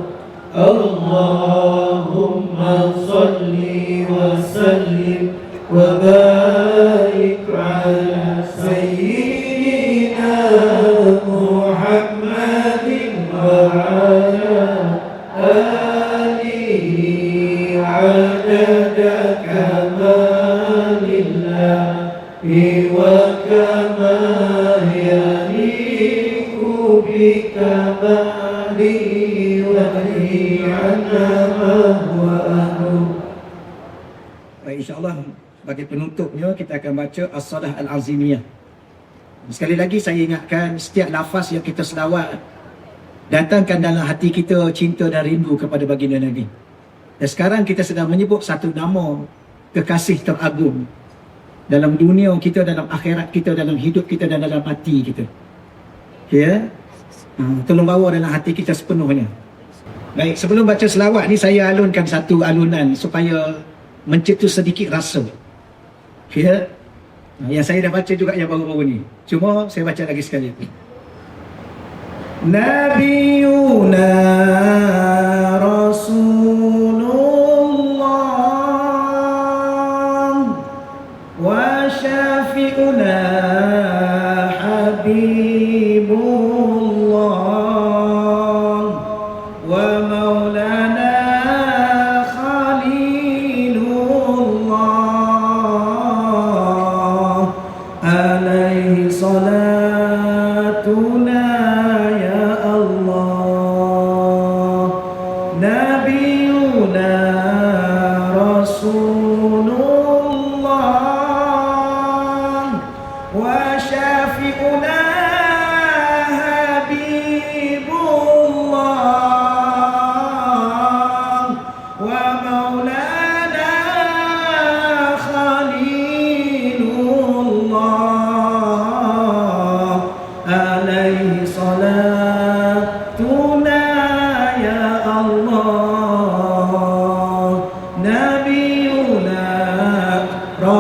اللهم صل وسلم وبارك على سيدنا محمد وعلى آله عدد كمال الله وكما يليق بكماله وجه عنا وأهله. InsyaAllah bagi penutupnya kita akan baca As-Salah Al-Azimiyah. Sekali lagi saya ingatkan, setiap lafaz yang kita selawat datangkan dalam hati kita cinta dan rindu kepada baginda Nabi. Dan sekarang kita sedang menyebut satu nama kekasih teragung dalam dunia kita, dalam akhirat kita, dalam hidup kita dan dalam hati kita. Ya, tolong bawa dalam hati kita sepenuhnya. Baik, sebelum baca selawat ni saya alunkan satu alunan supaya mencetus sedikit rasa. Ya, yang saya dah baca juga yang baru-baru ni. Cuma saya baca lagi sekali. Nabiyuna Rasulullah wa syafi'una Habibullah wa maulana Khalilullah alaihi salatuna ya Allah. Nabiyuna Rasulullah wa syafi'una Habibullah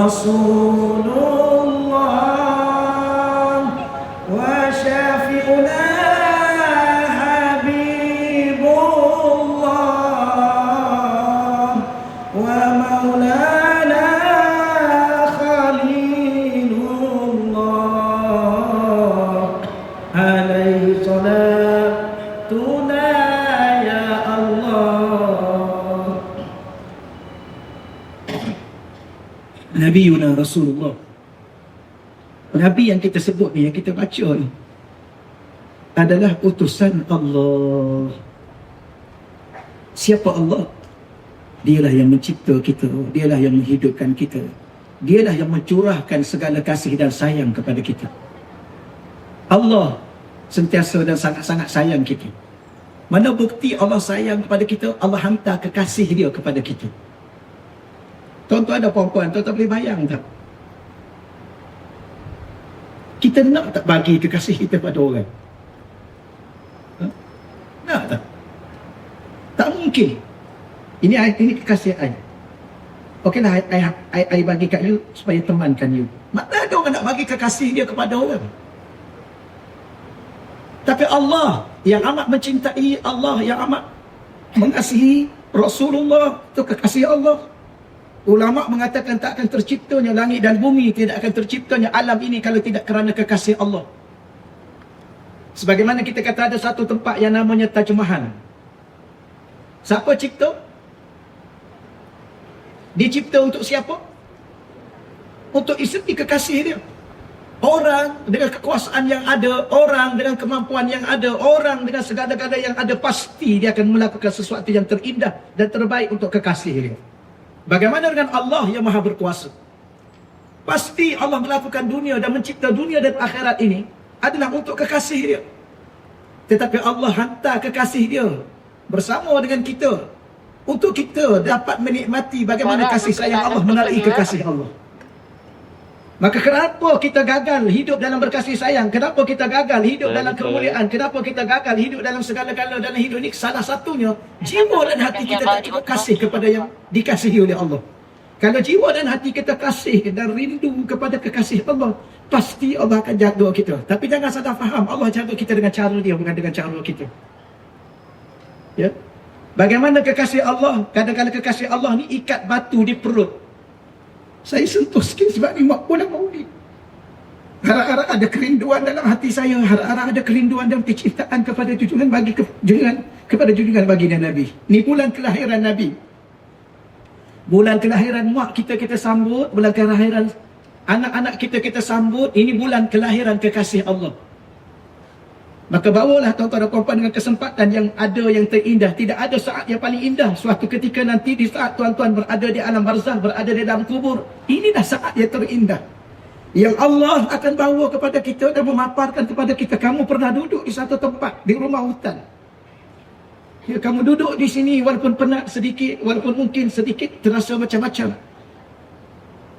Rasulullah wa syafi'una Habibullah wa maulana Khalilullah alaihi salatuna ya Allah. Nabiuna Rasulullah, Nabi yang kita sebut ni, yang kita baca ni, adalah utusan Allah. Siapa Allah? Dialah yang mencipta kita, dialah yang menghidupkan kita, dialah yang mencurahkan segala kasih dan sayang kepada kita. Allah sentiasa dan sangat-sangat sayang kita. Mana bukti Allah sayang kepada kita? Allah hantar kekasih dia kepada kita. Tuan-tuan dan puan-puan, tuan-tuan boleh bayang tak? Kita nak tak bagi kekasih kita pada orang? Nak tak? Tak mungkin. Ini kekasih I. Okeylah, I bagi kat you supaya temankan you. Mana ada orang nak bagi kekasih dia kepada orang? Tapi Allah yang amat mencintai, Allah yang amat mengasihi Rasulullah, itu kekasih Allah. Ulama mengatakan tak akan terciptanya langit dan bumi, tidak akan terciptanya alam ini kalau tidak kerana kekasih Allah. Sebagaimana kita kata ada satu tempat yang namanya Taj Mahal. Siapa cipta? Dicipta untuk siapa? Untuk isteri kekasih dia. Orang dengan kekuasaan yang ada, orang dengan kemampuan yang ada, orang dengan segala-gala yang ada, pasti dia akan melakukan sesuatu yang terindah dan terbaik untuk kekasih dia. Bagaimana dengan Allah yang maha berkuasa? Pasti Allah melakukan dunia dan mencipta dunia dan akhirat ini adalah untuk kekasih dia. Tetapi Allah hantar kekasih dia bersama dengan kita untuk kita dapat menikmati bagaimana kasih sayang Allah melalui kekasih Allah. Maka kenapa kita gagal hidup dalam berkasih sayang? Kenapa kita gagal hidup dalam kemuliaan? Kenapa kita gagal hidup dalam segala-galanya dalam hidup ini? Salah satunya, jiwa dan hati kita tak cukup kasih kepada yang dikasihi oleh Allah. Kalau jiwa dan hati kita kasih dan rindu kepada kekasih Allah, pasti Allah akan jaga kita. Tapi jangan salah faham, Allah jaga kita dengan cara dia, bukan dengan cara kita. Ya. Bagaimana kekasih Allah? Kadang-kadang kekasih Allah ni ikat batu di perut. Saya sentuh sikit sebab ni mak pulang maulid. Harap-harap ada kerinduan dalam hati saya, harap-harap ada kerinduan dan kecintaan kepada junjungan baginda Nabi. Ni bulan kelahiran Nabi. Bulan kelahiran mak kita sambut, bulan kelahiran anak-anak kita sambut. Ini bulan kelahiran kekasih Allah. Maka bawalah tuan-tuan dan puan-puan dengan kesempatan yang ada yang terindah. Tidak ada saat yang paling indah. Suatu ketika nanti di saat tuan-tuan berada di alam barzah, berada di dalam kubur, inilah saat yang terindah, yang Allah akan bawa kepada kita dan memaparkan kepada kita. Kamu pernah duduk di satu tempat, di rumah hutan. Ya, kamu duduk di sini walaupun penat sedikit, walaupun mungkin sedikit terasa macam-macam.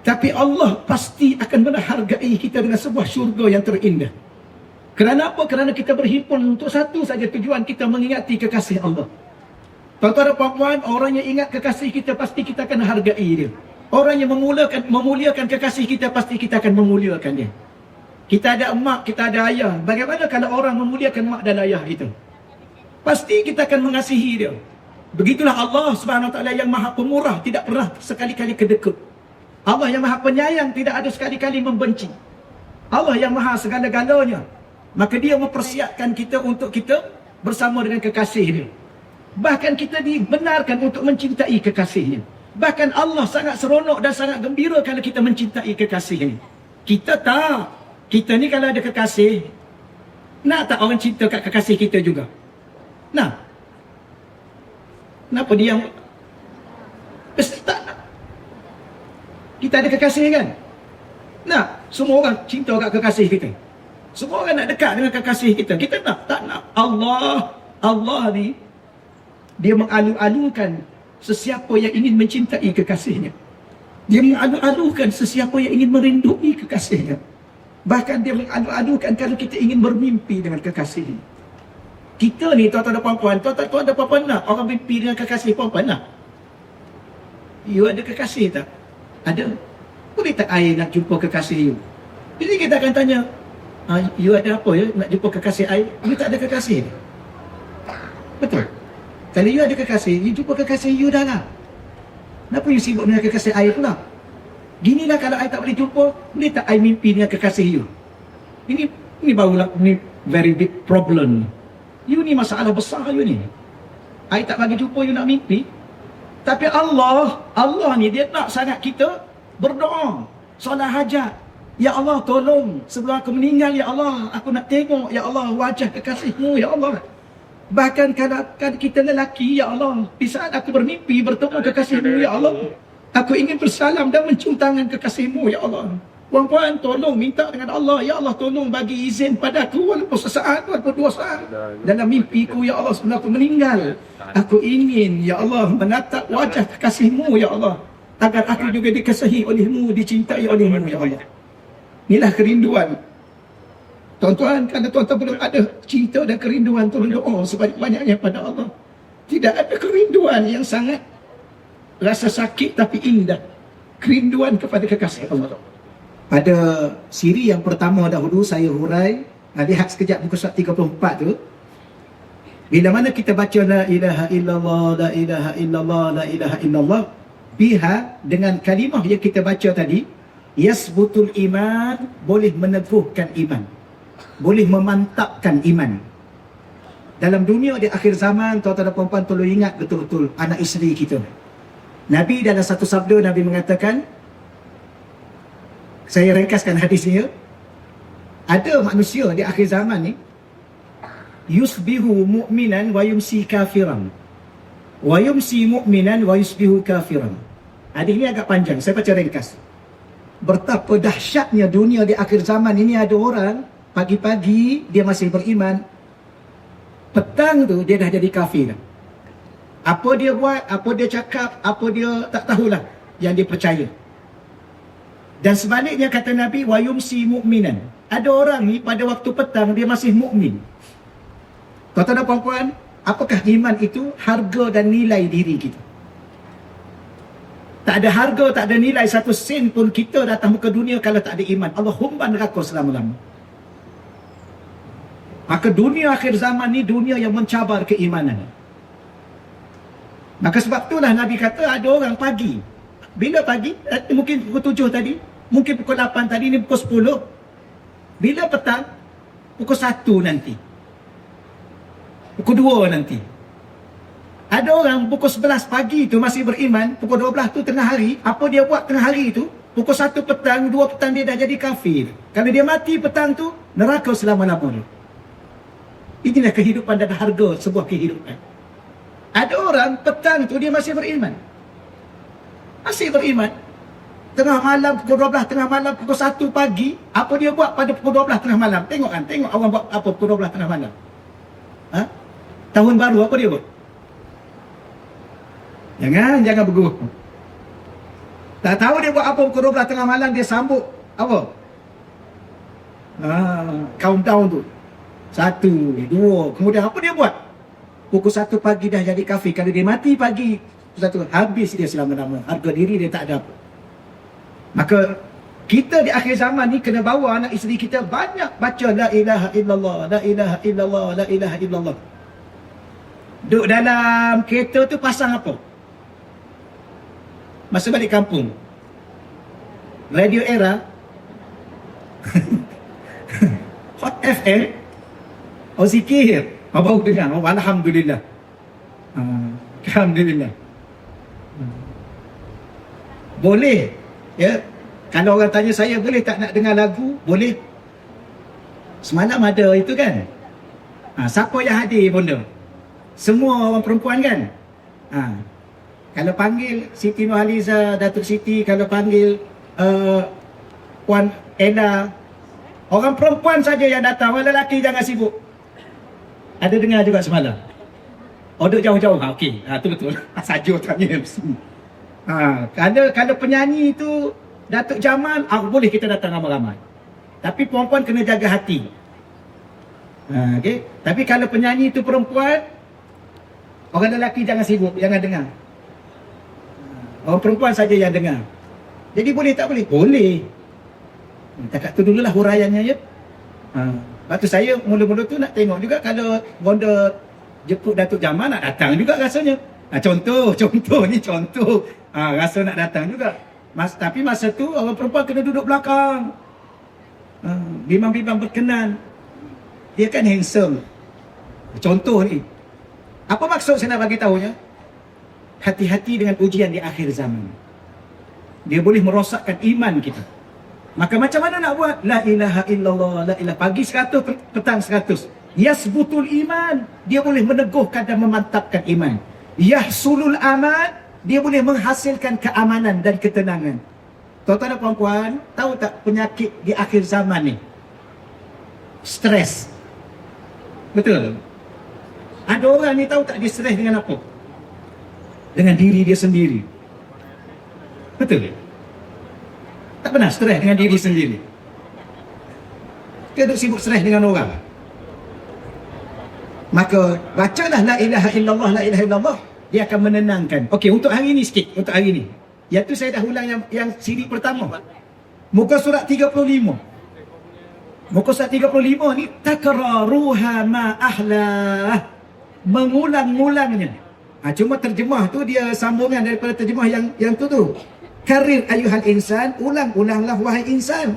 Tapi Allah pasti akan menghargai kita dengan sebuah syurga yang terindah. Kerana apa? Kerana kita berhimpun untuk satu saja tujuan, kita mengingati kekasih Allah. Tuan-tuan dan puan-puan, orang yang ingat kekasih kita, pasti kita akan hargai dia. Orang yang memuliakan kekasih kita, pasti kita akan memuliakan dia. Kita ada emak, kita ada ayah. Bagaimana kalau orang memuliakan mak dan ayah kita? Pasti kita akan mengasihi dia. Begitulah Allah SWT yang maha pemurah, tidak pernah sekali-kali kedekut. Allah yang maha penyayang, tidak ada sekali-kali membenci. Allah yang maha segala-galanya, maka dia mempersiapkan kita untuk kita bersama dengan kekasih dia. Bahkan kita dibenarkan untuk mencintai kekasihnya. Bahkan Allah sangat seronok dan sangat gembira kalau kita mencintai kekasihnya. Kita tak. Kita ni kalau ada kekasih, nak tak orang cinta kat kekasih kita juga? Nak? Kenapa dia yang mesti tak nak? Kita ada kekasih kan? Nak? Semua orang cinta kat kekasih kita. Semua orang nak dekat dengan kekasih kita. Kita nak? Tak nak. Allah ni, dia mengalu-alukan sesiapa yang ingin mencintai kekasihnya. Dia mengalu-alukan sesiapa yang ingin merindui kekasihnya. Bahkan dia mengalu-alukan kalau kita ingin bermimpi dengan kekasihnya. Kita ni, tuan-tuan dan puan-puan, tuan-tuan dan puan-puan nak orang mimpi dengan kekasih puan-puan nak? You ada kekasih tak? Ada. boleh tak I nak jumpa kekasih you? Jadi kita akan tanya, you ada apa ya nak jumpa kekasih I? You tak ada kekasih. Betul? Kalau you ada kekasih, you jumpa kekasih you dah lah. Kenapa you sibuk dengan kekasih I pula? Ginilah kalau I tak boleh jumpa, boleh tak I mimpi dengan kekasih you? Ini barulah ni very big problem. You ni masalah besar you ni. I tak bagi jumpa you nak mimpi. Tapi Allah ni dia nak sangat kita berdoa, solat hajat. Ya Allah tolong sebelum aku meninggal, ya Allah aku nak tengok, ya Allah wajah kekasihmu, ya Allah. Bahkan kalau kita lelaki, ya Allah, di saat aku bermimpi bertemu kekasihmu, ya Allah, aku ingin bersalam dan mencium tangan kekasihmu, ya Allah. Puan-puan tolong minta dengan Allah, ya Allah tolong bagi izin padaku walaupun sesaat, walaupun 2 saat dalam mimpiku, ya Allah sebelum aku meninggal. Aku ingin, ya Allah, menatap wajah kekasihmu, ya Allah, agar aku juga dikasihi olehmu, dicintai olehmu, ya Allah. Inilah kerinduan. Tuan-tuan, kalau tuan-tuan belum ada cinta dan kerinduan, tolong doa sebanyak-banyaknya pada Allah. Tidak ada kerinduan yang sangat rasa sakit tapi indah. Kerinduan kepada kekasih Allah. Pada siri yang pertama dahulu saya hurai, lihat sekejap muka surat 34 tu. Bila mana kita baca la ilaha illallah, la ilaha illallah, la ilaha illallah, biha dengan kalimah yang kita baca tadi, yasbutul iman, boleh meneguhkan iman, boleh memantapkan iman. Dalam dunia di akhir zaman, tuan-tuan dan puan-puan tolong ingat betul-betul anak isteri kita. Nabi dalam satu sabda, Nabi mengatakan, saya ringkaskan hadisnya, ada manusia di akhir zaman ni, yusbihu mu'minan wa yumsi kafiran, wa yumsi mu'minan wa yusbihu kafiran. Hadis ni agak panjang, saya baca ringkas. Betapa dahsyatnya dunia di akhir zaman ini. Ada orang pagi-pagi dia masih beriman, petang tu dia dah jadi kafir. Apa dia buat, apa dia cakap, apa dia tak tahulah yang dia percaya. Dan sebaliknya kata Nabi, wa yumsi mu'minan. Ada orang ni pada waktu petang dia masih mukmin. Tuan-tuan dan puan-puan, apakah iman itu? Harga dan nilai diri kita. Tak ada harga, tak ada nilai 1 sen pun kita datang muka dunia kalau tak ada iman. Allahumma neraka selama-lama. Maka dunia akhir zaman ni dunia yang mencabar keimanan. Maka sebab itulah Nabi kata ada orang pagi. Bila pagi? Mungkin pukul 7 tadi, mungkin pukul 8 tadi, ni pukul 10. Bila petang? Pukul 1 nanti, pukul 2 nanti. Ada orang pukul 11 pagi tu masih beriman, pukul 12 tu tengah hari. Apa dia buat tengah hari tu? Pukul 1 petang, 2 petang dia dah jadi kafir. Kalau dia mati petang tu, neraka selama-lamanya. Inilah kehidupan dan harga sebuah kehidupan. Ada orang petang tu dia masih beriman, masih beriman. Tengah malam pukul 12, tengah malam pukul 1 pagi, apa dia buat pada pukul 12 tengah malam? Tengok kan, tengok orang buat apa pukul 12 tengah malam. Tahun baru apa dia buat? Jangan bergurau. Tak tahu dia buat apa pukul 12 tengah malam, dia sambut apa? Countdown tu. 1, 2, kemudian apa dia buat? Pukul 1 pagi dah jadi kafir. Kalau dia mati pagi 1, habis dia selama-lama. Harga diri dia tak ada apa. Maka kita di akhir zaman ni kena bawa anak isteri kita banyak baca la ilaha illallah, la ilaha illallah, la ilaha illallah. Duduk dalam kereta tu pasang apa? Masa balik kampung, Radio Era, Hot FM, zikir. Baru dengar, alhamdulillah. Alhamdulillah. Boleh, ya. Kalau orang tanya saya, boleh tak nak dengar lagu? Boleh. Semalam ada itu kan. Siapa yang hadir benda? Semua orang perempuan kan. Kalau panggil Siti Nurhaliza, Datuk Siti, kalau panggil Puan Ella, orang perempuan saja yang datang, orang lelaki jangan sibuk. Ada dengar juga semalam. Duduk jauh-jauh. Okey. Tu betul. Saja tanya MC. Kalau penyanyi itu Datuk Jamal, boleh kita datang ramai-ramai. Tapi perempuan kena jaga hati. Okey. Tapi kalau penyanyi itu perempuan, orang lelaki jangan sibuk, jangan dengar. Orang perempuan saja yang dengar. Jadi boleh tak boleh? Boleh. Takat tu dululah huraiannya ya. Lepas tu saya mula-mula tu nak tengok juga kalau bonda jemput Datuk Jamal nak datang juga rasanya. Contoh ni contoh. Rasa nak datang juga. Tapi masa tu orang perempuan kena duduk belakang. Bimbang-bimbang berkenan. Dia kan handsome. Contoh ni. Apa maksud saya nak bagi tahunya? Hati-hati dengan ujian di akhir zaman. Dia boleh merosakkan iman kita. Maka macam mana nak buat? La ilaha illallah, la ilaha. Pagi 100, petang 100. Yasbutul iman. Dia boleh meneguhkan dan memantapkan iman. Yahsulul aman. Dia boleh menghasilkan keamanan dan ketenangan. Tuan-tuan dan puan-puan, tahu tak penyakit di akhir zaman ni? Stres. Betul? Ada orang ni tahu tak dia stres dengan apa? Dengan diri dia sendiri. Betul? Tak pernah stres dengan diri sendiri. Dia duk sibuk stres dengan orang. Maka bacalah la ilaha illallah, la ilaha illallah. Dia akan menenangkan. Okey, untuk hari ni sikit. Untuk hari ni. Iaitu saya dah ulang yang siri pertama. Muka surat 35. Muka surat 35 ni takraruha ma ahlah. Mengulang-ulangnya. Cuma terjemah tu dia sambungan daripada terjemah yang tu. Karir ayuhal insan, ulang-ulanglah wahai insan.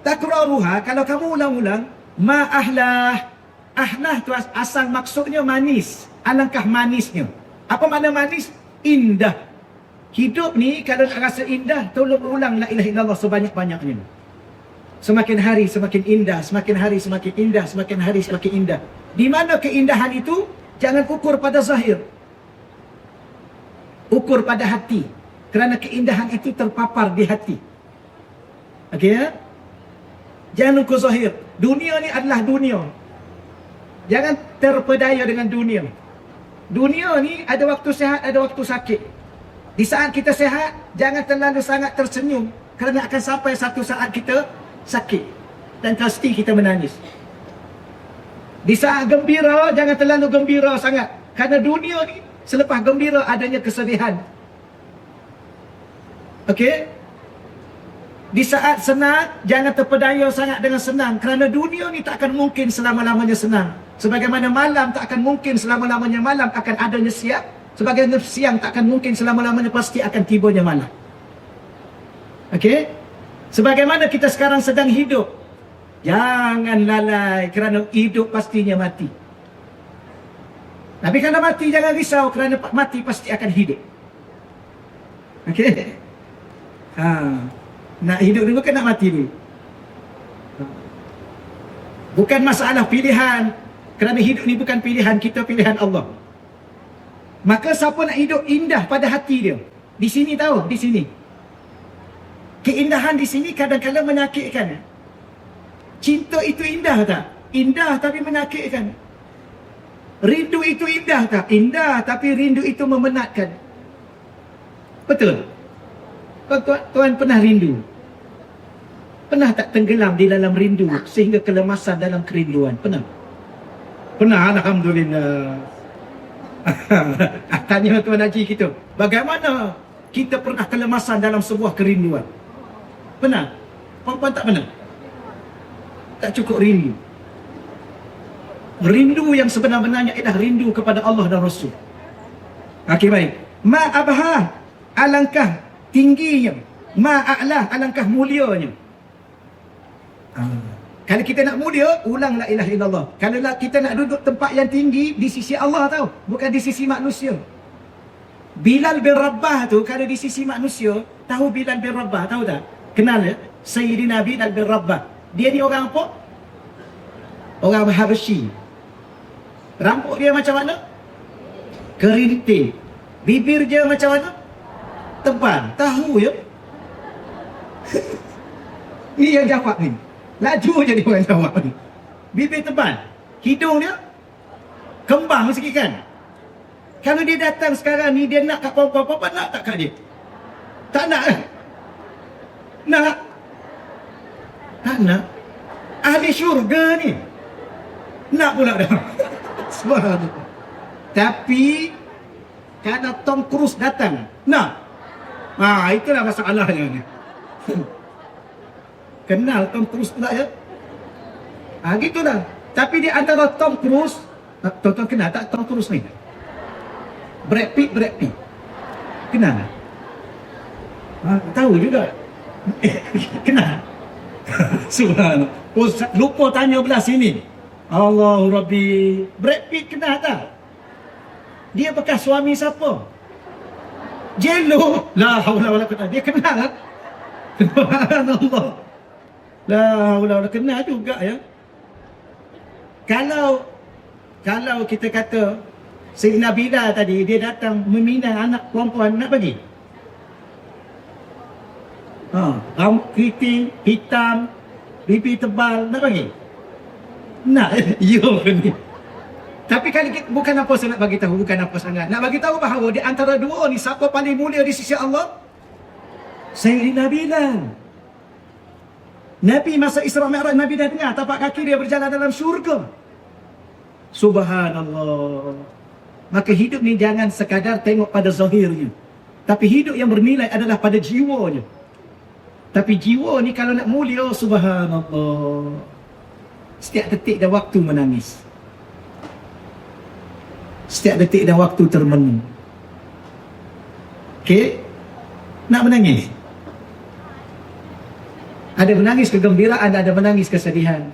Takraruha, kalau kamu ulang-ulang, ma ahlah. Ahlah tu asal maksudnya manis. Alangkah manisnya. Apa makna manis? Indah. Hidup ni kalau nak rasa indah, tolong ulang la ilaha illallah sebanyak-banyaknya. Semakin hari semakin indah, semakin hari semakin indah, semakin hari semakin indah. Di mana keindahan itu? Jangan ukur pada zahir. Ukur pada hati. Kerana keindahan itu terpapar di hati. Okey ya? Jangan ukur zahir. Dunia ni adalah dunia. Jangan terpedaya dengan dunia. Dunia ni ada waktu sihat, ada waktu sakit. Di saat kita sihat, jangan terlalu sangat tersenyum. Kerana akan sampai satu saat kita sakit. Dan pasti kita menangis. Di saat gembira, jangan terlalu gembira sangat. Kerana dunia ni, selepas gembira adanya kesedihan. Okey? Di saat senang, jangan terpedaya sangat dengan senang. Kerana dunia ni tak akan mungkin selama-lamanya senang. Sebagaimana malam tak akan mungkin selama-lamanya malam, akan adanya siang. Sebagaimana siang tak akan mungkin selama-lamanya, pasti akan tibanya malam. Okey? Sebagaimana kita sekarang sedang hidup, jangan lalai kerana hidup pastinya mati. Tapi kalau mati jangan risau, kerana mati pasti akan hidup. Okey? Nak hidup dulu kan nak mati dulu. Bukan masalah pilihan. Kerana hidup ni bukan pilihan kita, pilihan Allah. Maka siapa nak hidup indah pada hati dia? Di sini tahu, di sini. Keindahan di sini kadang-kadang menyakitkan. Cinta itu indah tak? Indah tapi menyakitkan. Rindu itu indah tak? Indah tapi rindu itu memenatkan. Betul? Tuan pernah rindu? Pernah tak tenggelam di dalam rindu sehingga kelemasan dalam kerinduan? Pernah? Pernah, alhamdulillah. Tanya Tuan Haji kita, bagaimana kita pernah kelemasan dalam sebuah kerinduan? Pernah? Puan-puan tak pernah? Tak cukup rindu. Rindu yang sebenar-benarnya adalah rindu kepada Allah dan Rasul. Okey, baik. Ma'abah, alangkah tingginya. Ma'a'lah, alangkah mulianya. Kalau kita nak mulia, ulang la ilaha illallah. Kalau kita nak duduk tempat yang tinggi, di sisi Allah tahu, bukan di sisi manusia. Bilal bin Rabah tu, kalau di sisi manusia, tahu Bilal bin Rabah, tahu tak? Kenal ya? Sayyidina Bilal bin Rabah. Dia ni orang apa? Orang Habsyi. Rambut dia macam mana? Kerinting. Bibir dia macam mana? Tebal. Tahu ya? Ini yang jawab ni. Laju je dia orang jawab ni. Bibir tebal. Hidung dia kembang sikit kan? Kalau dia datang sekarang ni, dia nak kat puan-puan, nak tak kat dia? Tak nak kan? Nak? Tak nak? Ahli syurga ni nak pula dah. Subhanallah. Tapi kalau Tom Cruise datang, nak? Itulah masalahnya ni. Kenal Tom Cruise pula ya. Gitulah. Tapi di antara Tom Cruise, tuan-tuan kenal tak Tom Cruise ni? Brad Pitt. Kenal? Tahu juga. Kenal? Subhanallah. Lupa tanya belah sini. Allahu Rabbi. Brad Pitt kenal tak? Dia bekas suami siapa? J.Lo. La haula wala quwwata. Dia kenal kan? Subhanallah. La haula wala, kenal juga ya. Kalau kita kata Sayyidina Bilal tadi, dia datang meminang anak perempuan, nak bagi? Rambut keriting, hitam, pipi tebal, nak bagi? Nak. Ya ni. Tapi kali bukan apa saya nak bagi tahu, bukan apa sangat. Nak bagi tahu bahawa di antara dua ni siapa paling mulia di sisi Allah? Sayyidina Bilal. Nabi masa Isra Mi'raj, Nabi dah dengar tapak kaki dia berjalan dalam syurga. Subhanallah. Maka hidup ni jangan sekadar tengok pada zahirnya, tapi hidup yang bernilai adalah pada jiwanya. Tapi jiwa ni kalau nak mulia, subhanallah, setiap detik dan waktu menangis, setiap detik dan waktu termenung. Okey, nak menangis, ada menangis kegembiraan, ada menangis kesedihan,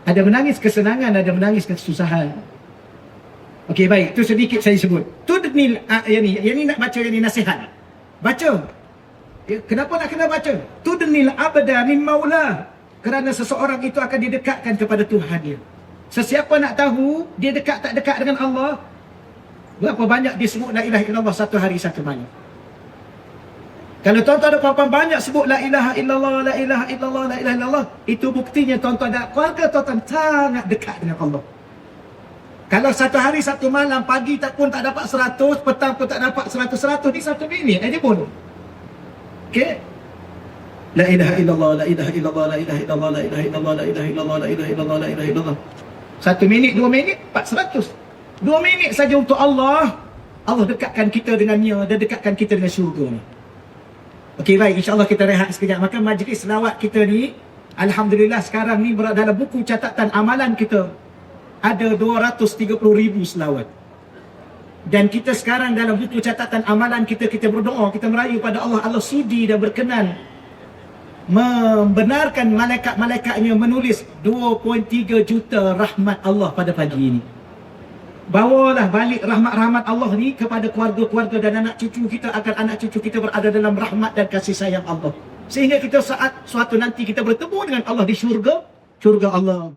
ada menangis kesenangan, ada menangis kesusahan. Okey, baik, tu sedikit saya sebut. Tu ni yang ni nak baca, yang ni nasihat. Baca. Kenapa nak kena baca? Tudnil abda min maula. Kerana seseorang itu akan didekatkan kepada Tuhan dia. Sesiapa nak tahu dia dekat tak dekat dengan Allah, berapa banyak dia sebut la ilaha illallah satu hari satu malam. Kalau tuan-tuan ada puan-puan banyak sebut la ilaha illallah, la ilaha illallah, la ilaha illallah, itu buktinya tuan-tuan dan keluarga tuan-tuan sangat dekat dengan Allah. Kalau satu hari satu malam, pagi tak pun tak dapat 100, petang pun tak dapat 100 ni 1 minit aja pun. Okey. La ilaha illallah, la ilaha illallah, la ilaha illallah, la ilaha illallah, la ilaha illallah, la ilaha illallah, la ilaha illallah. 1 minit, 2 minit, 400. 2 minit saja untuk Allah. Allah dekatkan kita dengannya dan dekatkan kita dengan syurga ni. Okey, baik, insya-Allah kita rehat sekejap. Maka majlis selawat kita ni, alhamdulillah sekarang ni berada dalam buku catatan amalan kita ada 230,000 selawat. Dan kita sekarang dalam buku catatan amalan kita, kita berdoa, kita merayu pada Allah, Allah sudi dan berkenan membenarkan malaikat-malaikatnya menulis 2.3 juta rahmat Allah pada pagi ini. Bawalah balik rahmat-rahmat Allah ni kepada keluarga-keluarga dan anak cucu kita, agar anak cucu kita berada dalam rahmat dan kasih sayang Allah. Sehingga kita suatu nanti kita bertemu dengan Allah di syurga Allah.